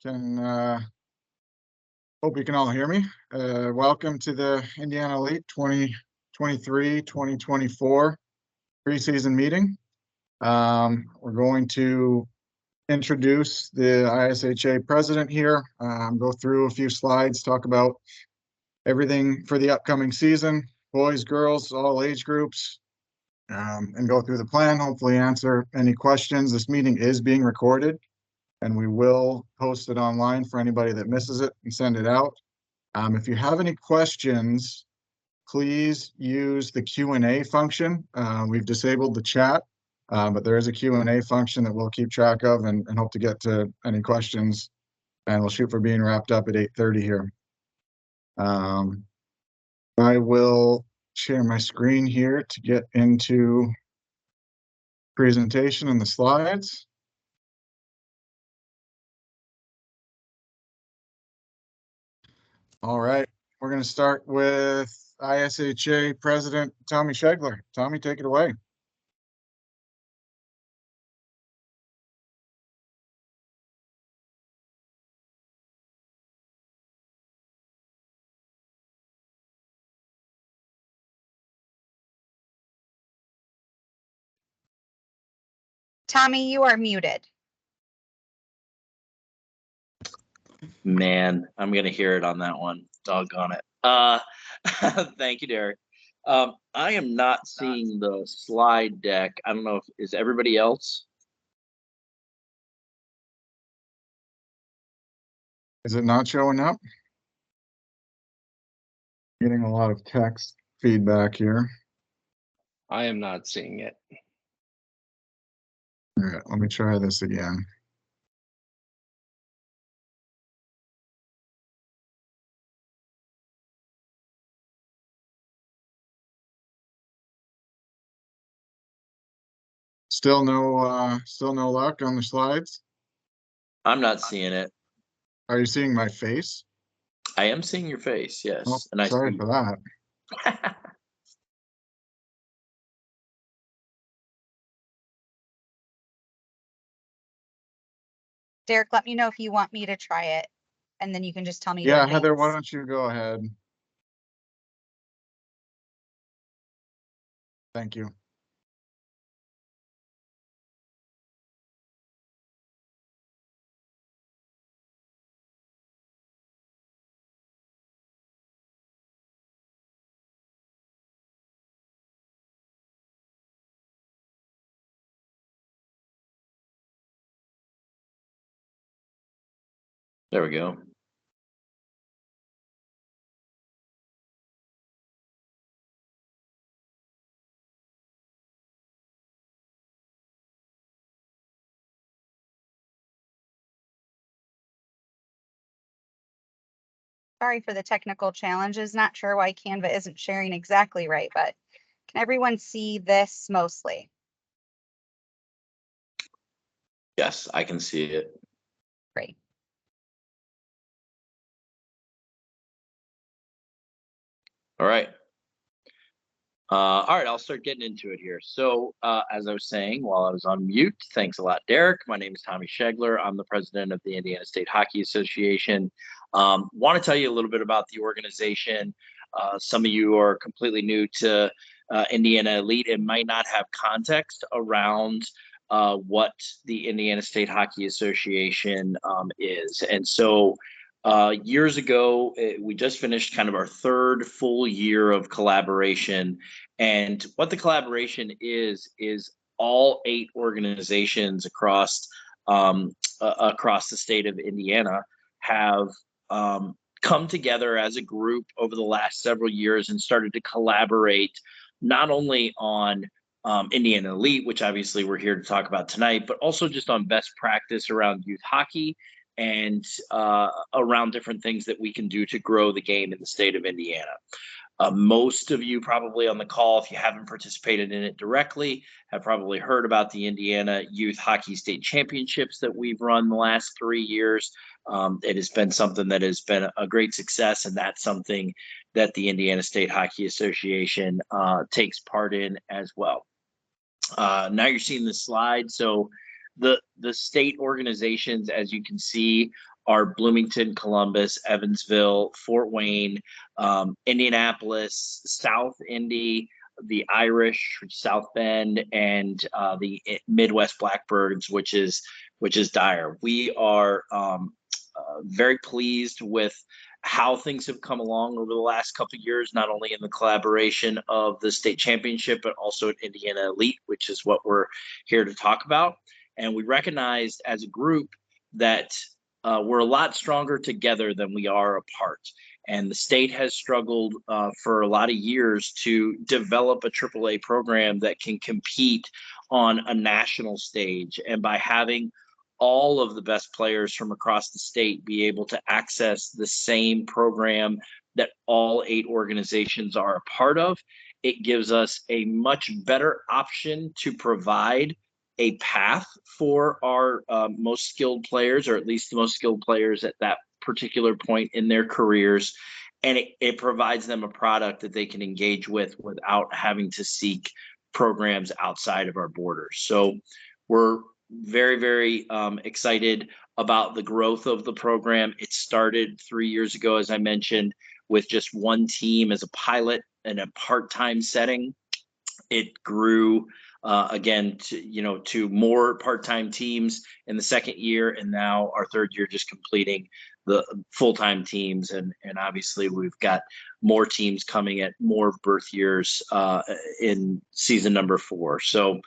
Hope you can all hear me. Welcome to the Indiana Elite 2023-2024 preseason meeting. We're going to introduce the ISHA president here, go through a few slides, talk about everything for the upcoming season, boys, girls, all age groups, and go through the plan, hopefully answer any questions. This meeting is being recorded, and we will post it online for anybody that misses it and send it out. If you have any questions, please use the Q&A function. We've disabled the chat, but there is a Q&A function that we'll keep track of and hope to get to any questions, and we'll shoot for being wrapped up at 8:30 here. I will share my screen here to get into presentation and the slides. All right, we're going to start with ISHA President Tommy Schegler. Tommy, take it away. Tommy, you are muted. Man, I'm going to hear it on that one. Doggone it. Thank you, Derek. I am not seeing the slide deck. I don't know if is everybody else. Is it not showing up? Getting a lot of text feedback here. I am not seeing it. All right, let me try this again. Still no luck on the slides? I'm not seeing it. Are you seeing my face? I am seeing your face, yes. Oh, and I sorry see for that. Derek, let me know if you want me to try it, and then you can just tell me. Yeah, Heather, why don't you go ahead? Thank you. There we go. Sorry for the technical challenges. Not sure why Canva isn't sharing exactly right, but can everyone see this mostly? Yes, I can see it. Great. All right. All right, I'll start getting into it here. So as I was saying while I was on mute, thanks a lot, Derek. My name is Tommy Schegler. I'm the president of the Indiana State Hockey Association. Want to tell you a little bit about the organization. Some of you are completely new to Indiana Elite and might not have context around what the Indiana State Hockey Association is. And so years ago, we just finished kind of our third full year of collaboration. And what the collaboration is all 8 organizations across the state of Indiana have come together as a group over the last several years and started to collaborate not only on Indiana Elite, which obviously we're here to talk about tonight, but also just on best practice around youth hockey and around different things that we can do to grow the game in the state of Indiana. Most of you probably on the call, if you haven't participated in it directly, have probably heard about the Indiana Youth Hockey State Championships that we've run the last 3 years. It has been something that has been a great success, and that's something that the Indiana State Hockey Association takes part in as well. Now you're seeing the slide. So the state organizations, as you can see, are Bloomington, Columbus, Evansville, Fort Wayne, Indianapolis, South Indy, the Irish, South Bend, and the Midwest Blackbirds, which is Dyer. We are very pleased with how things have come along over the last couple of years, not only in the collaboration of the state championship, but also at Indiana Elite, which is what we're here to talk about. And we recognized as a group that we're a lot stronger together than we are apart. And the state has struggled for a lot of years to develop a AAA program that can compete on a national stage. And by having all of the best players from across the state be able to access the same program that all 8 organizations are a part of, it gives us a much better option to provide a path for our most skilled players, or at least the most skilled players at that particular point in their careers. And it provides them a product that they can engage with without having to seek programs outside of our borders. So we're very, very excited about the growth of the program. It started 3 years ago, as I mentioned, with just one team as a pilot in a part-time setting. It grew again to more part-time teams in the second year, and now our third year just completing the full-time teams, and obviously we've got more teams coming at more birth years in season number 4. So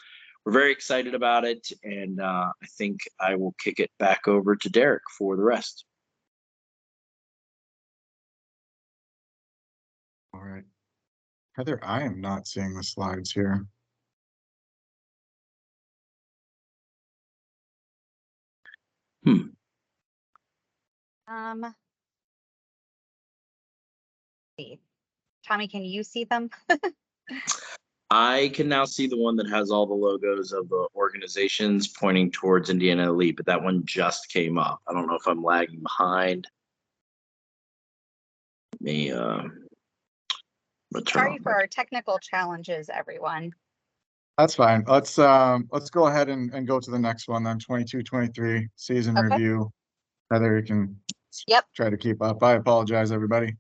we're very excited about it, and I think I will kick it back over to Derek for the rest. All right. Heather, I am not seeing the slides here. See. Tommy, can you see them? I can now see the one that has all the logos of the organizations pointing towards Indiana Elite, but that one just came up. I don't know if I'm lagging behind. Sorry for our technical challenges, everyone. That's fine. Let's go ahead and go to the next one then. 22-23 season Okay. review. Heather, you can try to keep up. I apologize, everybody.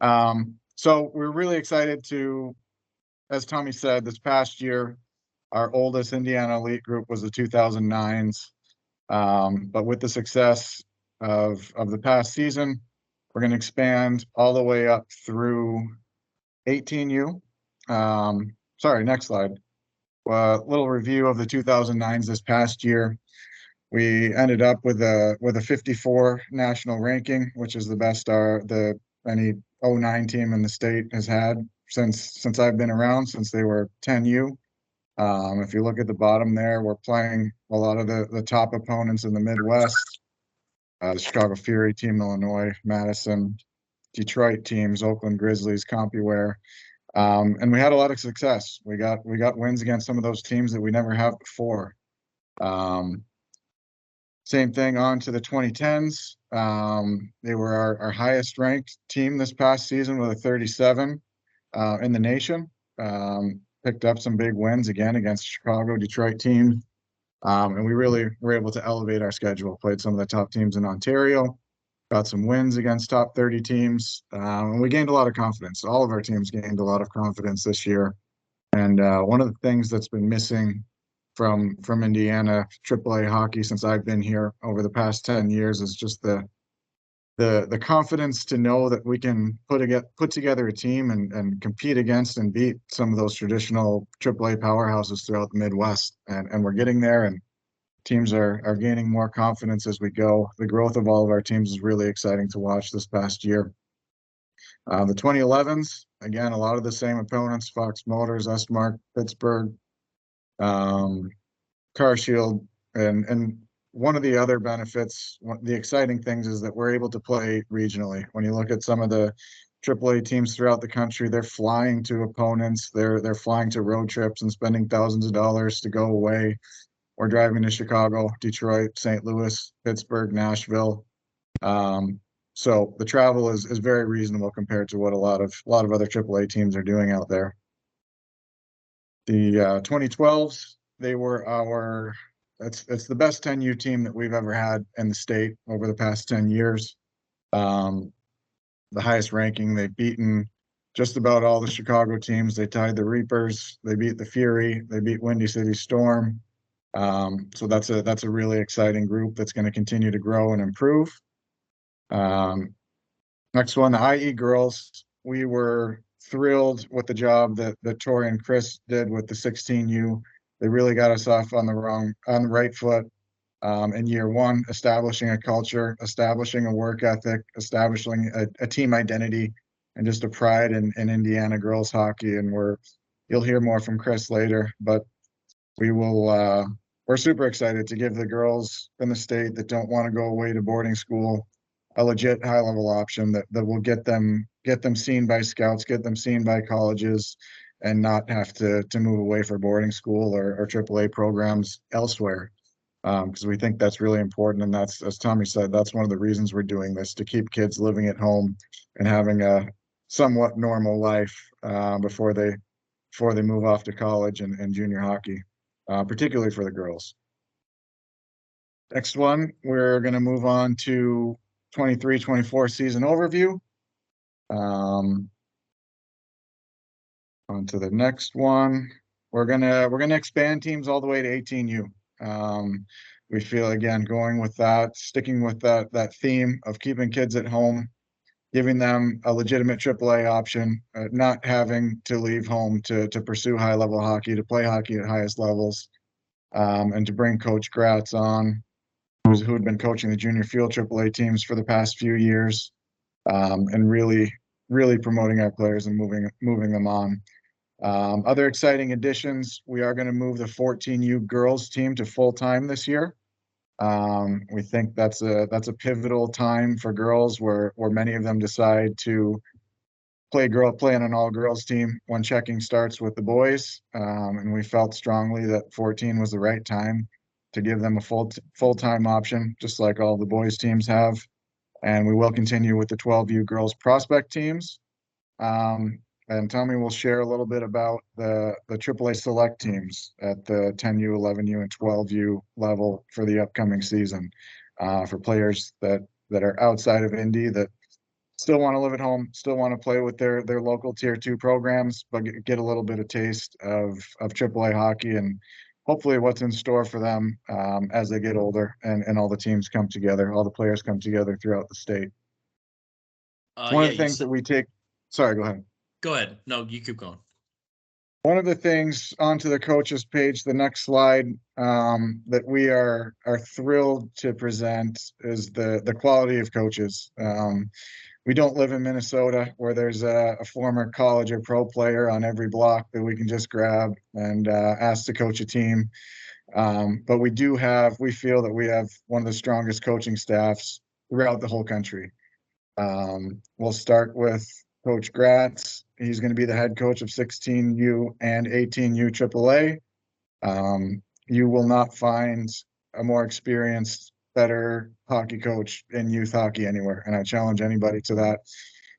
So we're really excited to, as Tommy said, this past year, our oldest Indiana Elite group was the 2009s. But with the success of the past season, we're going to expand all the way up through 18U. Sorry, next slide. Little review of the 2009s this past year. We ended up with a 54 national ranking, which is the best any 09 team in the state has had since I've been around, since they were 10U. If you look at the bottom there, we're playing a lot of the top opponents in the Midwest. The Chicago Fury team, Illinois, Madison, Detroit teams, Oakland Grizzlies, CompuWare. And we had a lot of success. We got wins against some of those teams that we never have before. Same thing on to the 2010s. They were our highest ranked team this past season with a 37 in the nation. Picked up some big wins again against Chicago, Detroit teams. And we really were able to elevate our schedule, played some of the top teams in Ontario, got some wins against top 30 teams. And we gained a lot of confidence. All of our teams gained a lot of confidence this year. And one of the things that's been missing from Indiana AAA hockey since I've been here over the past 10 years is just the confidence to know that we can put together a team and compete against and beat some of those traditional AAA powerhouses throughout the Midwest. And we're getting there, and teams are gaining more confidence as we go. The growth of all of our teams is really exciting to watch this past year. The 2011s, again, a lot of the same opponents: Fox Motors, Esmark, Pittsburgh, CarShield, and one of the other benefits, the exciting things, is that we're able to play regionally. When you look at some of the AAA teams throughout the country, they're flying to opponents, they're flying to road trips and spending thousands of dollars to go away. We're driving to Chicago, Detroit, St. Louis, Pittsburgh, Nashville. So the travel is very reasonable compared to what a lot of other AAA teams are doing out there. The 2012s, they were our it's the best 10U team that we've ever had in the state over the past 10 years. The highest ranking. They've beaten just about all the Chicago teams. They tied the Reapers. They beat the Fury. They beat Windy City Storm. So that's a really exciting group that's going to continue to grow and improve. Next one, the IE girls. We were thrilled with the job that Tori and Chris did with the 16U. They really got us off on the right foot in year one, establishing a culture, establishing a work ethic, establishing a team identity, and just a pride in Indiana girls hockey. And you'll hear more from Chris later, but we're super excited to give the girls in the state that don't want to go away to boarding school a legit high level option that will get them seen by scouts, get them seen by colleges, and not have to move away for boarding school or AAA programs elsewhere. Because we think that's really important. And that's, as Tommy said, that's one of the reasons we're doing this, to keep kids living at home and having a somewhat normal life before they move off to college and junior hockey, particularly for the girls. Next one, we're going to move on to 23-24 season overview. On to the next one. We're gonna expand teams all the way to 18U. We feel, again, going with that, sticking with that theme of keeping kids at home, giving them a legitimate AAA option, not having to leave home to pursue high level hockey, to play hockey at highest levels, and to bring Coach Gratz on, who had been coaching the junior field AAA teams for the past few years, and really promoting our players and moving them on. Other exciting additions, we are going to move the 14U girls team to full-time this year. We think that's a pivotal time for girls where many of them decide to play on an all-girls team when checking starts with the boys. And we felt strongly that 14 was the right time to give them a full-time option, just like all the boys teams have. And we will continue with the 12U girls prospect teams. And Tommy will share a little bit about the AAA Select teams at the 10U, 11U, and 12U level for the upcoming season, for players that are outside of Indy that still want to live at home, still want to play with their local Tier 2 programs, but get a little bit of taste of AAA hockey and hopefully what's in store for them as they get older and all the teams come together, all the players come together throughout the state. One of the things that we take. Sorry, go ahead. Go ahead. No, you keep going. One of the things onto the coaches page, the next slide, that we are thrilled to present is the quality of coaches. We don't live in Minnesota where there's a former college or pro player on every block that we can just grab and ask to coach a team. But we feel that we have one of the strongest coaching staffs throughout the whole country. We'll start with Coach Gratz. He's going to be the head coach of 16U and 18U AAA. You will not find a more experienced, better hockey coach in youth hockey anywhere, and I challenge anybody to that.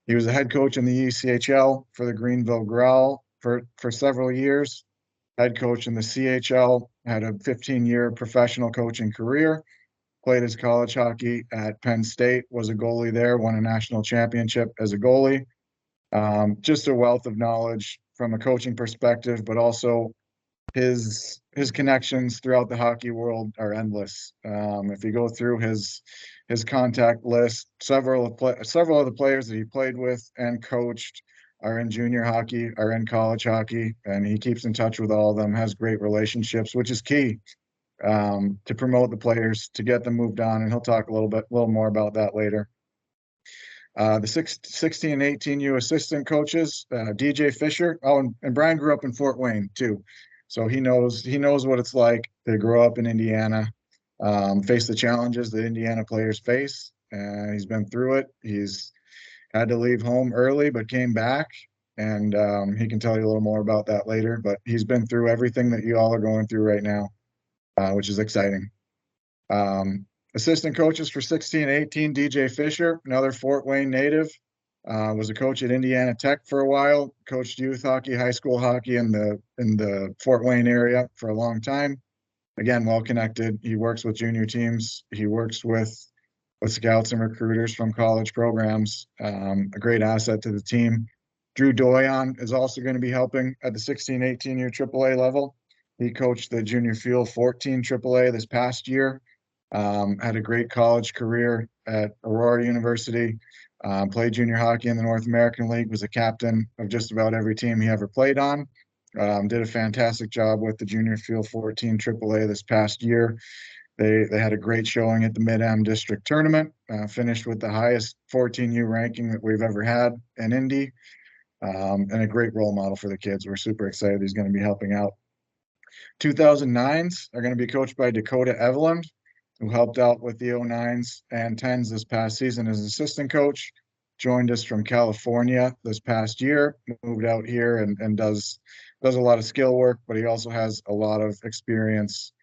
He was a head coach in the ECHL for the Greenville Growl for several years, head coach in the CHL, had a 15-year professional coaching career, played his college hockey at Penn State, was a goalie there, won a national championship as a goalie. Just a wealth of knowledge from a coaching perspective, but also his connections throughout the hockey world are endless. If you go through his contact list, several of the players that he played with and coached are in junior hockey, are in college hockey, and he keeps in touch with all of them, has great relationships, which is key to promote the players, to get them moved on. And he'll talk a little more about that later. The 16 and 18U assistant coaches, DJ Fisher. Oh, and Brian grew up in Fort Wayne too. So he knows what it's like to grow up in Indiana, face the challenges that Indiana players face. He's been through it. He's had to leave home early, but came back. And he can tell you a little more about that later. But he's been through everything that you all are going through right now, which is exciting. Assistant coaches for 16 and 18, DJ Fisher, another Fort Wayne native, was a coach at Indiana Tech for a while, coached youth hockey, high school hockey in the Fort Wayne area for a long time. again, well connected. He works with junior teams. He works with scouts and recruiters from college programs. A great asset to the team. Drew Doyon is also going to be helping at the 16-18 year AAA level. He coached the Junior Fuel 14 AAA this past year. Had a great college career at Aurora University. Played junior hockey in the North American League. Was a captain of just about every team he ever played on. Did a fantastic job with the Junior Fuel 14 AAA this past year. They had a great showing at the Mid-Am District Tournament, finished with the highest 14U ranking that we've ever had in Indy, and a great role model for the kids. We're super excited he's going to be helping out. 2009s are going to be coached by Dakota Eveland, who helped out with the 09s and 10s this past season as assistant coach. Joined us from California this past year, moved out here and does a lot of skill work, but he also has a lot of experience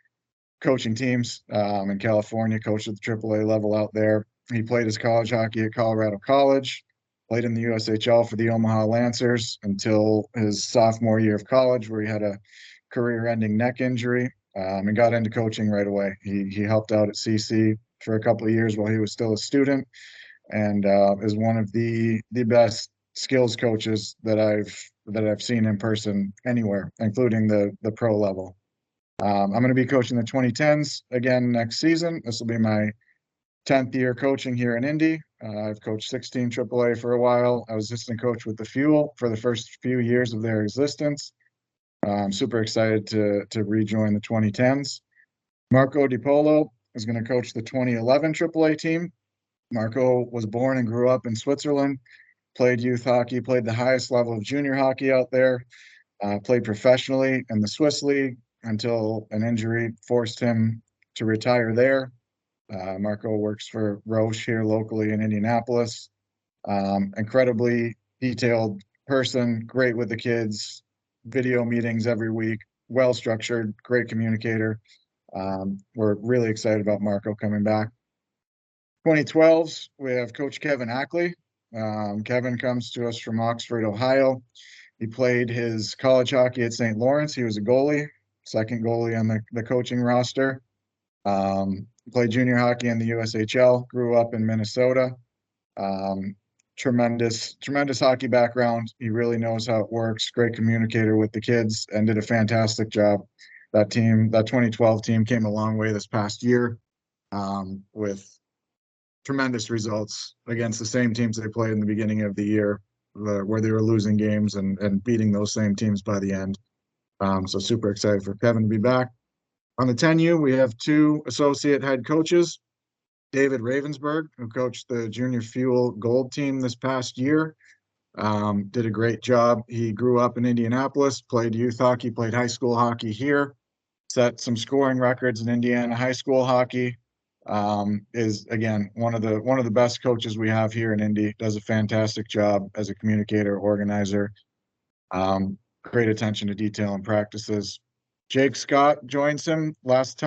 coaching teams in California, coached at the AAA level out there. He played his college hockey at Colorado College, played in the USHL for the Omaha Lancers until his sophomore year of college, where he had a career-ending neck injury, and got into coaching right away. He helped out at CC for a couple of years while he was still a student, and is one of the best skills coaches that I've seen in person anywhere, including the pro level. I'm going to be coaching the 2010s again next season. This will be my 10th year coaching here in Indy. I've coached 16 AAA for a while. I was assistant coach with the Fuel for the first few years of their existence. I'm super excited to rejoin the 2010s. Marco DiPolo is going to coach the 2011 AAA team. Marco was born and grew up in Switzerland, played youth hockey, played the highest level of junior hockey out there, played professionally in the Swiss League until an injury forced him to retire there. Marco works for Roche here locally in Indianapolis. Incredibly detailed person, great with the kids, video meetings every week, well-structured, great communicator. We're really excited about Marco coming back. 2012s, we have Coach Kevin Ackley. Kevin comes to us from Oxford, Ohio. He played his college hockey at St. Lawrence. He was a goalie, second goalie on the coaching roster. Played junior hockey in the USHL, grew up in Minnesota. Tremendous hockey background. He really knows how it works, great communicator with the kids, and did a fantastic job. That 2012 team came a long way this past year, with tremendous results against the same teams they played in the beginning of the year, where they were losing games and beating those same teams by the end. So super excited for Kevin to be back. On the 10U, we have two associate head coaches, David Ravensburg, who coached the Junior Fuel Gold team this past year. Did a great job. He grew up in Indianapolis, played youth hockey, played high school hockey here, set some scoring records in Indiana high school hockey. Is again one of the best coaches we have here in Indy. Does a fantastic job as a communicator, organizer. Great attention to detail in practices. Jake Scott joins him last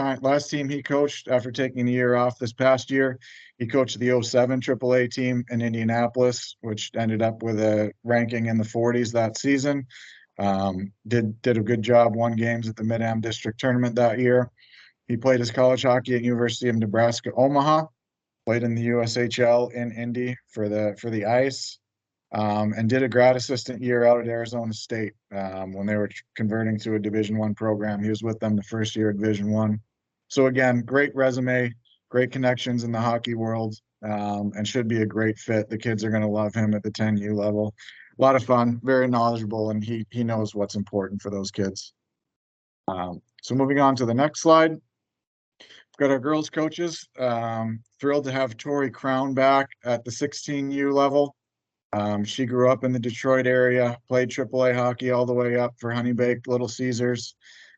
team he coached after taking a year off this past year. He coached the 07 AAA team in Indianapolis, which ended up with a ranking in the 40s that season. Did a good job, won games at the Mid-Am District Tournament that year. He played his college hockey at University of Nebraska, Omaha, played in the USHL in Indy for the Ice, and did a grad assistant year out at Arizona State when they were converting to a Division I program. He was with them the first year of Division I. So again, great resume, great connections in the hockey world, and should be a great fit. The kids are going to love him at the 10U level. A lot of fun, very knowledgeable, and he knows what's important for those kids. So moving on to the next slide. We've got our girls coaches. Thrilled to have Tori Crown back at the 16U level. She grew up in the Detroit area, played AAA hockey all the way up for Honey Baked Little Caesars,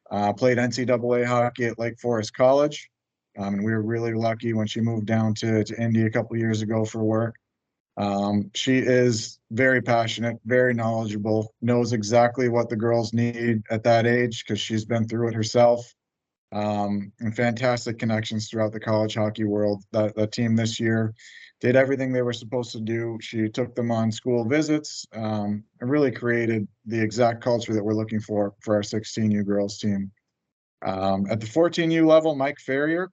played NCAA hockey at Lake Forest College. And we were really lucky when she moved down to Indy a couple years ago for work. She is very passionate, very knowledgeable, knows exactly what the girls need at that age because she's been through it herself. And fantastic connections throughout the college hockey world. That team this year did everything they were supposed to do. She took them on school visits, and really created the exact culture that we're looking for our 16U girls team. At the 14U level, Mike Ferrier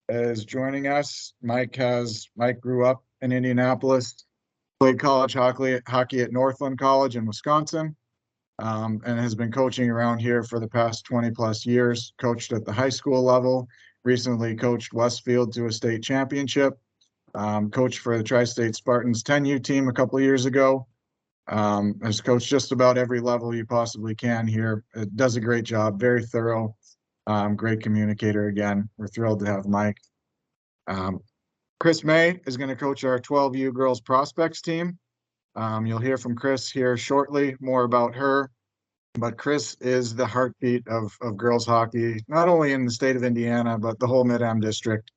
is joining us. Mike grew up in Indianapolis, played college hockey at Northland College in Wisconsin, and has been coaching around here for the past 20 plus years. Coached at the high school level, recently coached Westfield to a state championship, coached for the Tri-State Spartans 10U team a couple of years ago. Has coached just about every level you possibly can here. It does a great job, very thorough, great communicator. Again, we're thrilled to have Mike. Chris May is going to coach our 12U girls prospects team. You'll hear from Chris here shortly, more about her. But Chris is the heartbeat of girls hockey, not only in the state of Indiana, but the whole Mid-Am district.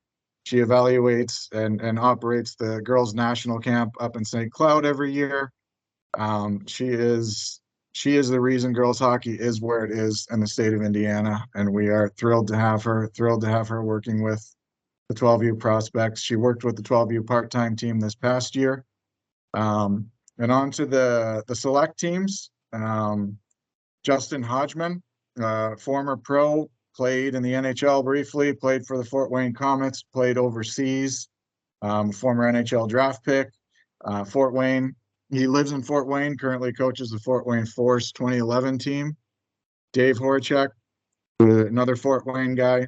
She evaluates and operates the girls national camp up in St. Cloud every year. She is the reason girls hockey is where it is in the state of Indiana, and we are thrilled to have her working with the 12U prospects. She worked with the 12U part-time team this past year. And on to the select teams. Justin Hodgman, former pro, played in the NHL briefly, played for the Fort Wayne Comets, played overseas, former NHL draft pick. Fort Wayne, he lives in Fort Wayne, currently coaches the Fort Wayne Force 2011 team. Dave Horchak, another Fort Wayne guy,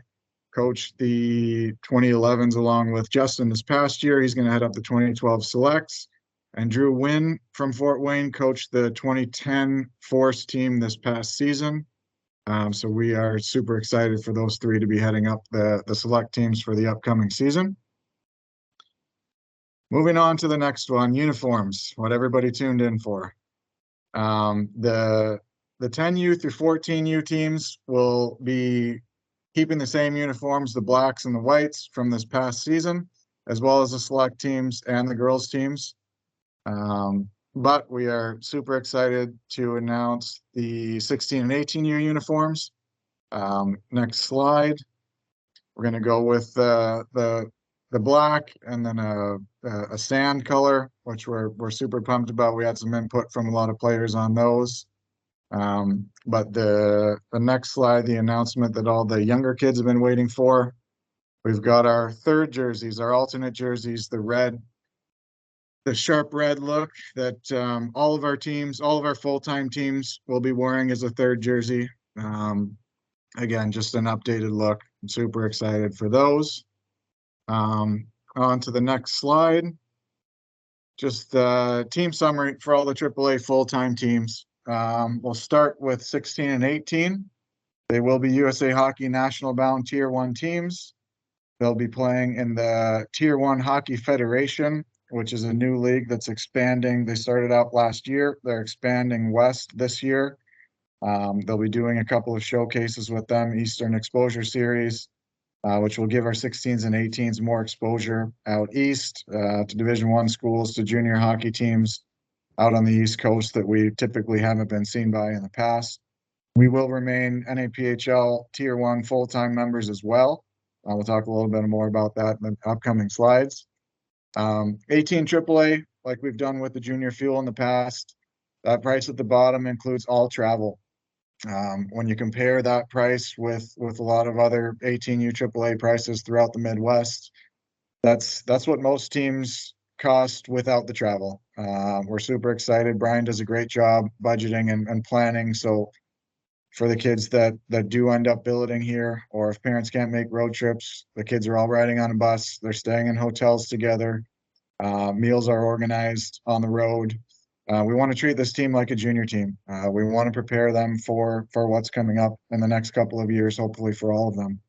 coached the 2011s along with Justin this past year. He's going to head up the 2012 selects. And Drew Wynn from Fort Wayne coached the 2010 Force team this past season. So we are super excited for those three to be heading up the select teams for the upcoming season. Moving on to the next one, uniforms, what everybody tuned in for. The 10U through 14U teams will be keeping the same uniforms, the blacks and the whites from this past season, as well as the select teams and the girls teams. But we are super excited to announce the 16 and 18U uniforms. Next slide. We're going to go with the black and then a sand color, which we're super pumped about. We had some input from a lot of players on those. But the next slide, the announcement that all the younger kids have been waiting for. We've got our third jerseys, our alternate jerseys, the sharp red look that all of our full-time teams will be wearing as a third jersey. Again, just an updated look. I'm super excited for those. On to the next slide. Just the team summary for all the AAA full-time teams. We'll start with 16 and 18. They will be USA Hockey National Bound Tier 1 teams. They'll be playing in the Tier 1 Hockey Federation, which is a new league that's expanding. They started out last year. They're expanding west this year. They'll be doing a couple of showcases with them, Eastern Exposure Series, which will give our 16s and 18s more exposure out east to Division I schools, to junior hockey teams out on the East Coast that we typically haven't been seen by in the past. We will remain NAPHL Tier 1 full-time members as well. We'll talk a little bit more about that in the upcoming slides. 18 AAA, like we've done with the Junior Fuel in the past, that price at the bottom includes all travel. When you compare that price with a lot of other 18U AAA prices throughout the Midwest, that's what most teams cost without the travel. We're super excited. Brian does a great job budgeting and planning. So for the kids that do end up billeting here, or if parents can't make road trips, the kids are all riding on a bus. They're staying in hotels together. Meals are organized on the road. We want to treat this team like a junior team. We want to prepare them for what's coming up in the next couple of years, hopefully for all of them.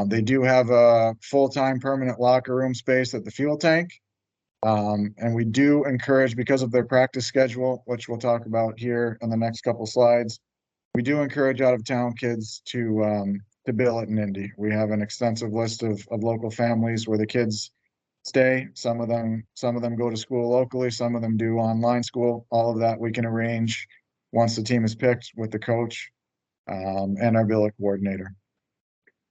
They do have a full-time permanent locker room space at the fuel tank. And we do encourage, because of their practice schedule, which we'll talk about here in the next couple slides, we do encourage out-of-town kids to billet in Indy. We have an extensive list of local families where the kids stay. Some of them go to school locally, some of them do online school. All of that we can arrange once the team is picked with the coach and our billet coordinator.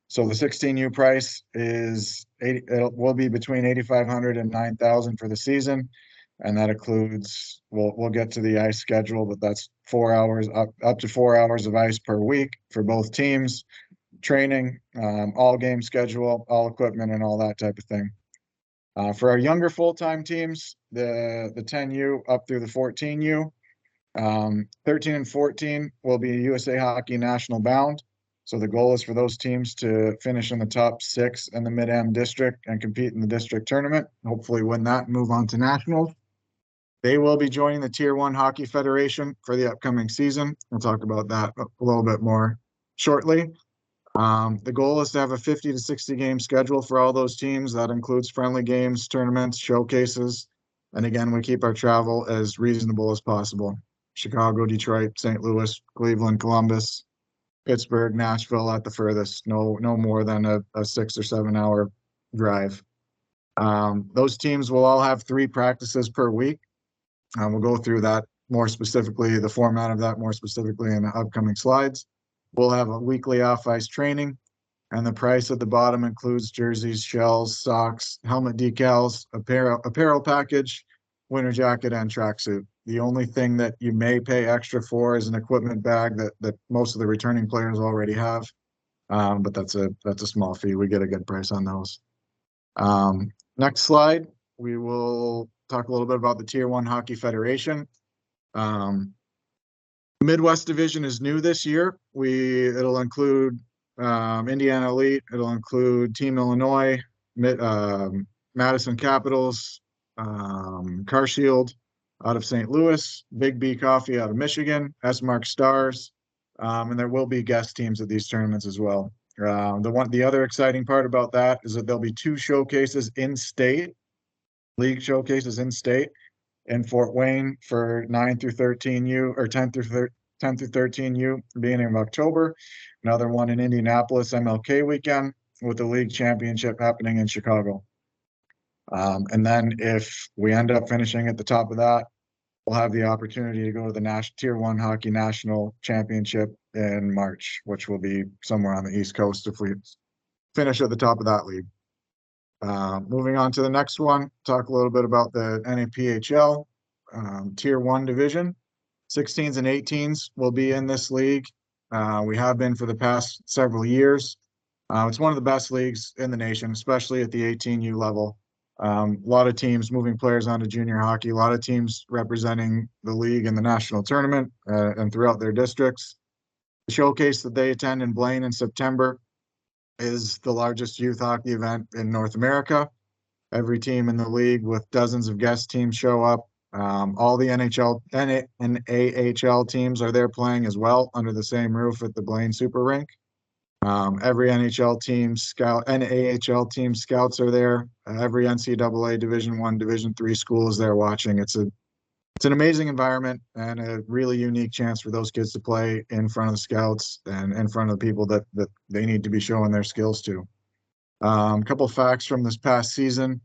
So the 16U price will be between $8,500 and $9,000 for the season, and that includes, we'll get to the ice schedule, but that's 4 hours up to 4 hours of ice per week for both teams. training, all game schedule, all equipment and all that type of thing. For our younger full-time teams, the 10U up through the 14U, 13 and 14 will be USA Hockey National bound. So the goal is for those teams to finish in the top 6 in the Mid-Am district and compete in the district tournament, hopefully win that and move on to nationals. They will be joining the Tier 1 Hockey Federation for the upcoming season. We'll talk about that a little bit more shortly. The goal is to have a 50 to 60 game schedule for all those teams. That includes friendly games, tournaments, showcases. And again, we keep our travel as reasonable as possible. Chicago, Detroit, St. Louis, Cleveland, Columbus, Pittsburgh, Nashville at the furthest. No more than a 6 or 7 hour drive. Those teams will all have 3 practices per week. We'll go through that more specifically, the format of that more specifically in the upcoming slides. We'll have a weekly off-ice training, and the price at the bottom includes jerseys, shells, socks, helmet decals, apparel package, winter jacket, and tracksuit. The only thing that you may pay extra for is an equipment bag that most of the returning players already have, but that's a small fee. We get a good price on those. Next slide, we will talk a little bit about the Tier 1 Hockey Federation. Midwest Division is new this year. It'll include Indiana Elite. It'll include Team Illinois, Madison Capitals, Car Shield out of St. Louis, Big B Coffee out of Michigan, S-Mark Stars, and there will be guest teams at these tournaments as well. The other exciting part about that is that there'll be 2 showcases in state, league showcases in state, in Fort Wayne for 9 through 13U or 10 through 13U beginning of October. Another one in Indianapolis MLK weekend with the league championship happening in Chicago. And then if we end up finishing at the top of that, we'll have the opportunity to go to the Tier 1 Hockey National Championship in March, which will be somewhere on the East Coast if we finish at the top of that league. Moving on to the next one, talk a little bit about the NAPHL Tier 1 division. 16s and 18s will be in this league. We have been for the past several years. It's one of the best leagues in the nation, especially at the 18U level. A lot of teams moving players onto junior hockey, a lot of teams representing the league in the national tournament and throughout their districts. The showcase that they attend in Blaine in September is the largest youth hockey event in North America. Every team in the league with dozens of guest teams show up. All the NHL and AHL teams are there playing as well under the same roof at the Blaine Super Rink. Every NHL team and AHL team scouts are there. Every NCAA Division I, Division III school is there watching. It's an amazing environment and a really unique chance for those kids to play in front of the scouts and in front of the people that they need to be showing their skills to. A couple facts from this past season.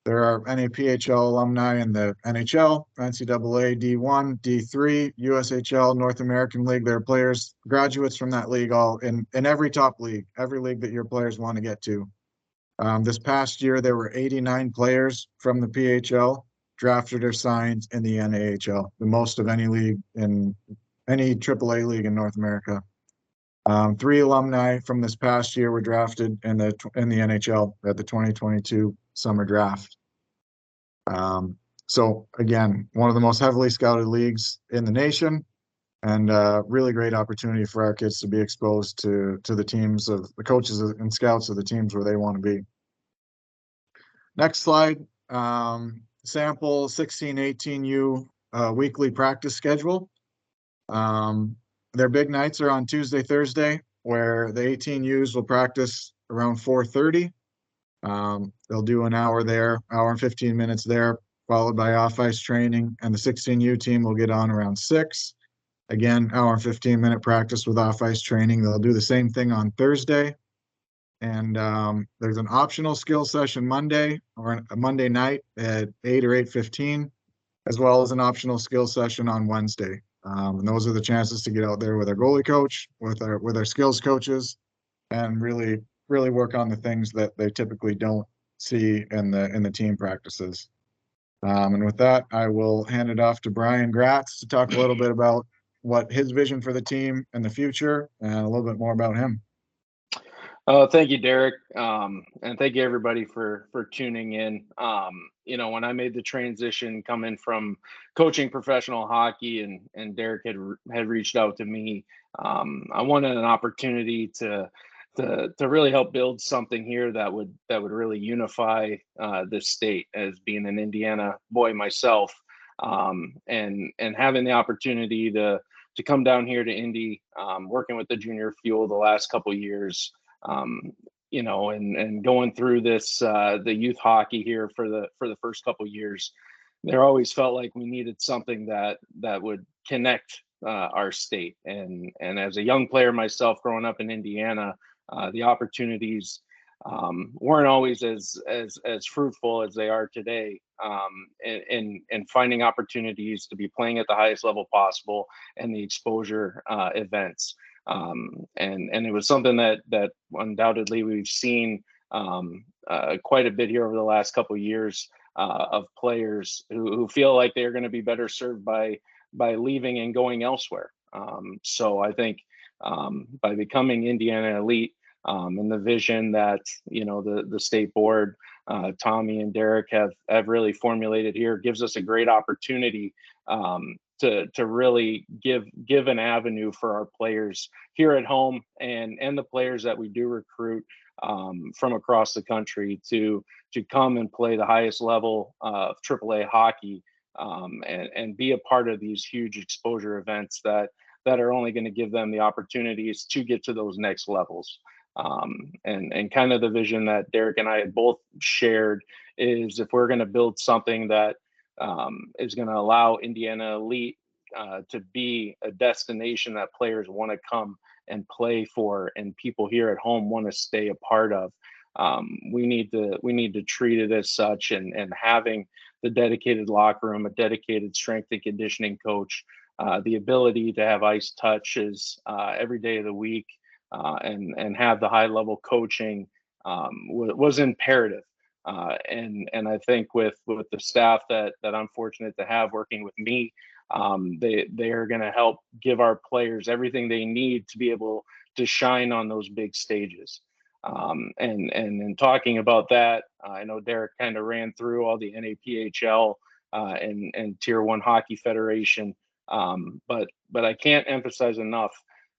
There are NAPHL alumni in the NHL, NCAA D1, D3, USHL, North American League. There are players, graduates from that league, all in every top league, every league that your players want to get to. This past year, there were 89 players from the PHL drafted or signed in the NAHL, the most of any league in any AAA league in North America. 3 alumni from this past year were drafted in the NHL at the 2022 summer draft. So again, one of the most heavily scouted leagues in the nation, and really great opportunity for our kids to be exposed to the teams of the coaches and scouts of the teams where they want to be. Next slide, sample 16-18U weekly practice schedule. Their big nights are on Tuesday, Thursday, where the 18Us will practice around 4:30. They'll do an hour there, hour and 15 minutes there, followed by off-ice training, and the 16U team will get on around 6. Again, hour and 15-minute practice with off-ice training. They'll do the same thing on Thursday. And there's an optional skill session Monday or a Monday night at 8 or 8:15, as well as an optional skill session on Wednesday. And those are the chances to get out there with our goalie coach, with our skills coaches, and really work on the things that they typically don't see in the team practices. And with that, I will hand it off to Brian Gratz to talk a little bit about what his vision for the team in the future and a little bit more about him. Thank you, Derek. And thank you everybody for tuning in. When I made the transition coming from coaching professional hockey and Derek had reached out to me, I wanted an opportunity to really help build something here that would really unify this state, as being an Indiana boy myself, and having the opportunity to come down here to Indy, working with the junior fuel the last couple years, and going through this the youth hockey here for the first couple years. There always felt like we needed something that would connect our state, and as a young player myself growing up in Indiana, the opportunities weren't always as fruitful as they are today, in finding opportunities to be playing at the highest level possible, and the exposure events. And it was something that undoubtedly we've seen quite a bit here over the last couple of years, of players who feel like they're going to be better served by leaving and going elsewhere. So I think by becoming Indiana Elite, and the vision that the state board, Tommy and Derek have really formulated here, gives us a great opportunity, to really give an avenue for our players here at home, and the players that we do recruit from across the country to come and play the highest level of AAA hockey, and be a part of these huge exposure events that are only going to give them the opportunities to get to those next levels. And kind of the vision that Derek and I had both shared is, if we're going to build something that is going to allow Indiana Elite to be a destination that players want to come and play for, and people here at home want to stay a part of, we need to treat it as such, and having the dedicated locker room, a dedicated strength and conditioning coach, the ability to have ice touches every day of the week, and have the high level coaching, was imperative. And I think with the staff that I'm fortunate to have working with me, they are going to help give our players everything they need to be able to shine on those big stages. And in talking about that, I know Derek kind of ran through all the NAPHL and Tier 1 Hockey Federation, but I can't emphasize enough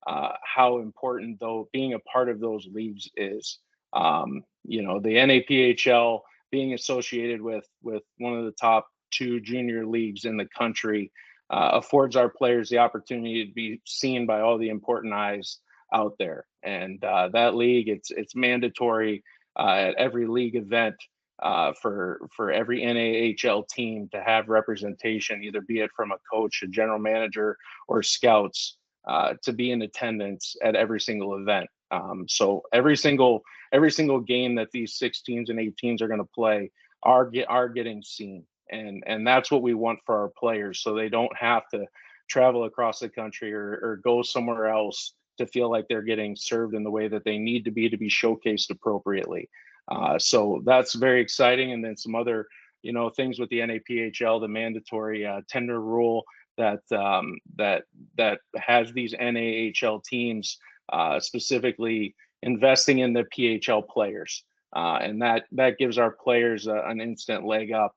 how important, though, being a part of those leagues is. The NAPHL, being associated with one of the top two junior leagues in the country, affords our players the opportunity to be seen by all the important eyes out there. And that league, it's mandatory at every league event, for every NAHL team to have representation, either be it from a coach, a general manager, or scouts, to be in attendance at every single event. So every single game that these 16s and 18s are going to play are getting seen, and that's what we want for our players, so they don't have to travel across the country or go somewhere else to feel like they're getting served in the way that they need to be showcased appropriately. So that's very exciting. And then some other things with the NAPHL, the mandatory tender rule that has these NAHL teams specifically investing in the PHL players, and that gives our players an instant leg up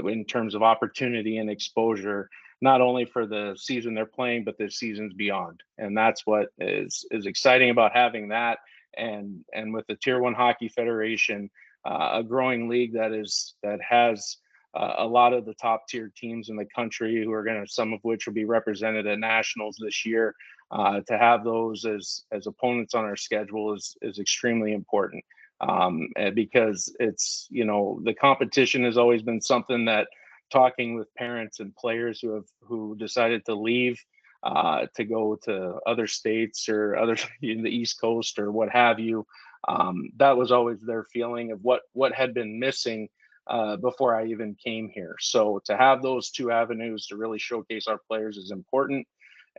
in terms of opportunity and exposure, not only for the season they're playing, but the seasons beyond. And that's what is exciting about having that, and with the Tier 1 Hockey Federation, a growing league that has a lot of the top tier teams in the country, who are some of which will be represented at nationals this year. To have those as opponents on our schedule is extremely important, because it's the competition has always been something that, talking with parents and players who decided to leave to go to other states or other in the East Coast or what have you, that was always their feeling of what had been missing before I even came here. So to have those two avenues to really showcase our players is important,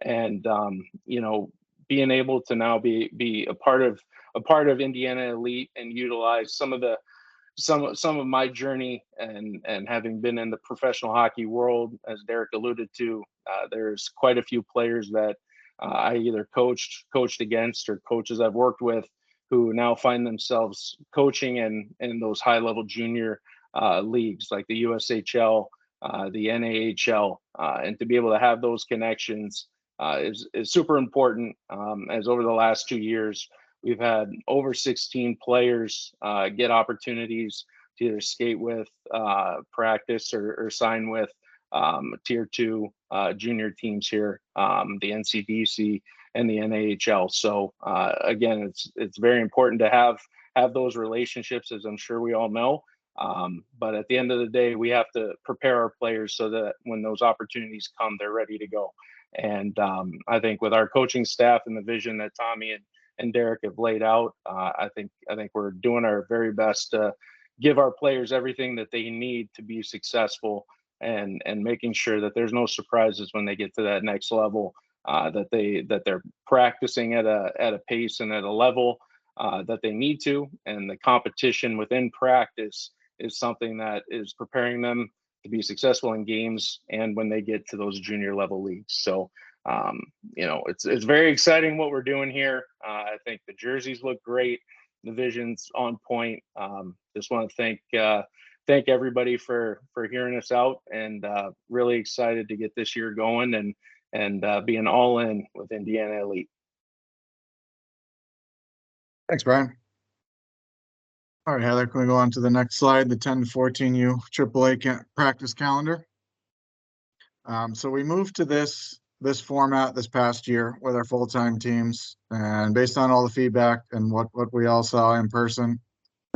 and being able to now be a part of Indiana Elite and utilize some of my journey, and having been in the professional hockey world, as Derek alluded to, there's quite a few players that I either coached against, or coaches I've worked with who now find themselves coaching in those high-level junior leagues like the USHL, the NAHL, and to be able to have those connections is super important. As over the last 2 years, we've had over 16 players get opportunities to either skate with, practice, or sign with tier 2 junior teams here, the NCDC and the NAHL. So again, it's very important to have those relationships, as I'm sure we all know. But at the end of the day, we have to prepare our players so that when those opportunities come, they're ready to go. And I think with our coaching staff and the vision that Tommy and Derek have laid out, I think we're doing our very best to give our players everything that they need to be successful, and making sure that there's no surprises when they get to that next level, that they're practicing at a pace and at a level that they need to, and the competition within practice is something that is preparing them to be successful in games and when they get to those junior level leagues. So it's very exciting what we're doing here. I think the jerseys look great, the vision's on point. Just want to thank everybody for hearing us out, and really excited to get this year going and being all in with Indiana Elite. Thanks, Brian. All right, Heather, can we go on to the next slide, the 10 to 14U AAA practice calendar? So we moved to this format this past year with our full-time teams, and based on all the feedback and what we all saw in person,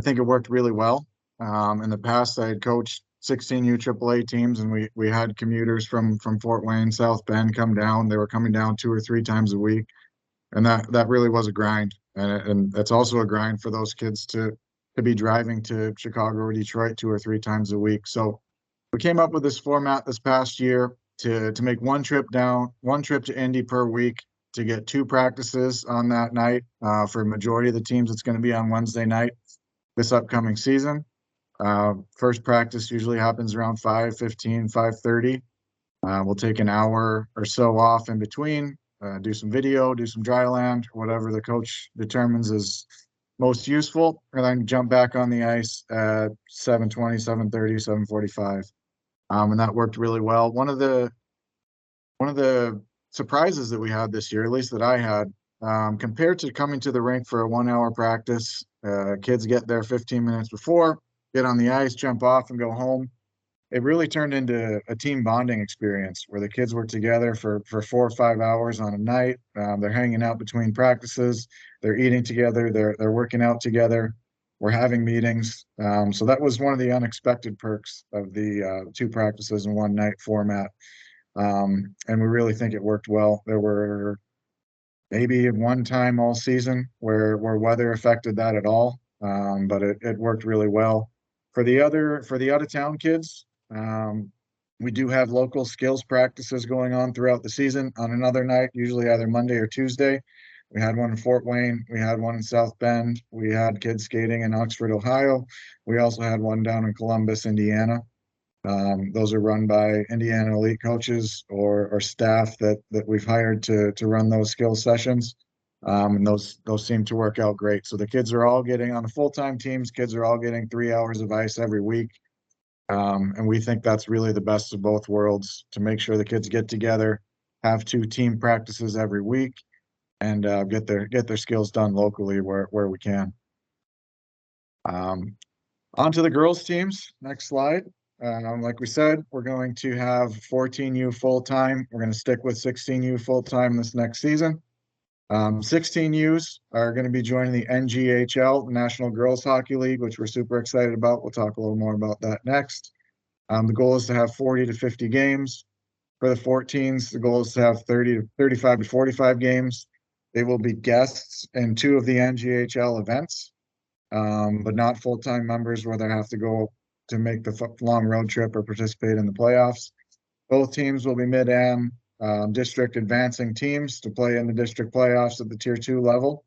I think it worked really well. In the past, I had coached 16U AAA teams, and we had commuters from Fort Wayne, South Bend come down. They were coming down 2 or 3 times a week, and that really was a grind. And it's also a grind for those kids to be driving to Chicago or Detroit 2 or 3 times a week. So we came up with this format this past year to make one trip to Indy per week, to get 2 practices on that night. For a majority of the teams, it's going to be on Wednesday night this upcoming season. First practice usually happens around 5:15, 5:30. We'll take an hour or so off in between, do some video, do some dry land, whatever the coach determines is most useful, and then jump back on the ice at 7:20, 7:30, 7:45. And that worked really well. One of the surprises that we had this year, at least that I had, compared to coming to the rink for a 1-hour practice, kids get there 15 minutes before, get on the ice, jump off, and go home. It really turned into a team bonding experience where the kids were together for 4 or 5 hours on a night. They're hanging out between practices, they're eating together, they're working out together, we're having meetings. So that was one of the unexpected perks of the 2 practices in one night format. And we really think it worked well. There were maybe one time all season where weather affected that at all, but it worked really well. For the out-of-town kids, we do have local skills practices going on throughout the season on another night, usually either Monday or Tuesday. We had one in Fort Wayne. We had one in South Bend. We had kids skating in Oxford, Ohio. We also had one down in Columbus, Indiana. Those are run by Indiana Elite coaches or staff that we've hired to run those skill sessions. And those seem to work out great. So the kids are all getting, on the full-time teams, kids are all getting 3 hours of ice every week. And we think that's really the best of both worlds, to make sure the kids get together, have 2 team practices every week, and get their skills done locally where we can. On to the girls teams. Next slide. Like we said, we're going to have 14U full-time. We're going to stick with 16U full-time this next season. 16Us are going to be joining the NGHL, National Girls Hockey League, which we're super excited about. We'll talk a little more about that next. The goal is to have 40 to 50 games. For the 14s, the goal is to have 30 to 35 to 45 games. They will be guests in 2 of the NGHL events, but not full-time members where they have to go to make the long road trip or participate in the playoffs. Both teams will be mid-am district advancing teams to play in the district playoffs at the tier 2 level.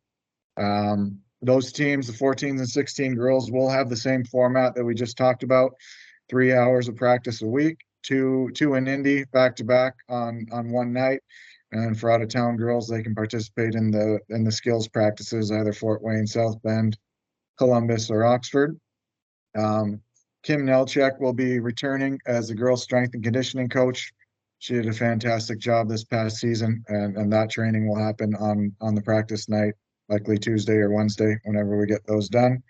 Those teams, the 14s and 16 girls, will have the same format that we just talked about: 3 hours of practice a week, two in Indy back to back on one night, And for out-of-town girls, they can participate in the skills practices, either Fort Wayne, South Bend, Columbus, or Oxford. Kim Nelchek will be returning as the girls' strength and conditioning coach. She did a fantastic job this past season, and that training will happen on the practice night, likely Tuesday or Wednesday, whenever we get those done.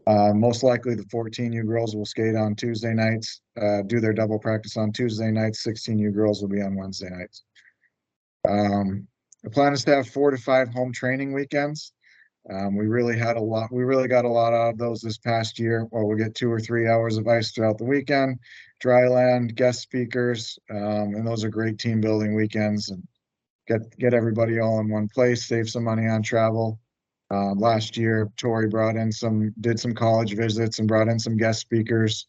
Most likely the 14U girls will skate on Tuesday nights, do their double practice on Tuesday nights. 16U girls will be on Wednesday nights. The plan is to have 4 to 5 home training weekends. We really got a lot out of those this past year. Well, we'll get 2 or 3 hours of ice throughout the weekend, dry land, guest speakers, and those are great team building weekends, and get everybody all in one place, save some money on travel. Last year, Tori did some college visits and brought in some guest speakers.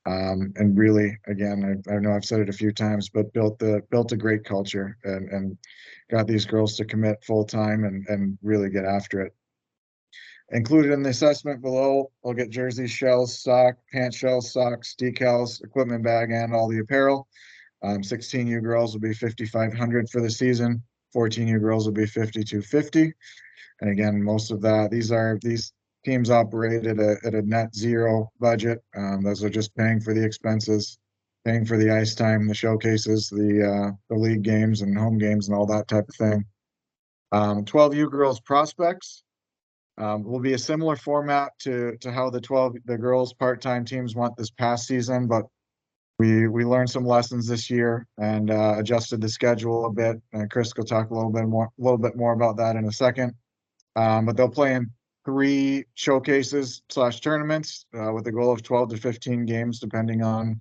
And really, again, I know I've said it a few times, but built a great culture and got these girls to commit full time and really get after it. Included in the assessment below, they'll get jerseys, shells, pant shells, socks, decals, equipment bag, and all the apparel. 16U girls will be $5,500 for the season. 14U girls will be $5,250. And again, most of these teams operate at a net zero budget. Those are just paying for the expenses, paying for the ice time, the showcases, the league games and home games and all that type of thing. 12U girls prospects will be a similar format to how the girls part-time teams went this past season, but we learned some lessons this year and adjusted the schedule a bit. And Chris will talk a little bit more about that in a second. But they'll play in 3 showcases / tournaments with a goal of 12 to 15 games, depending on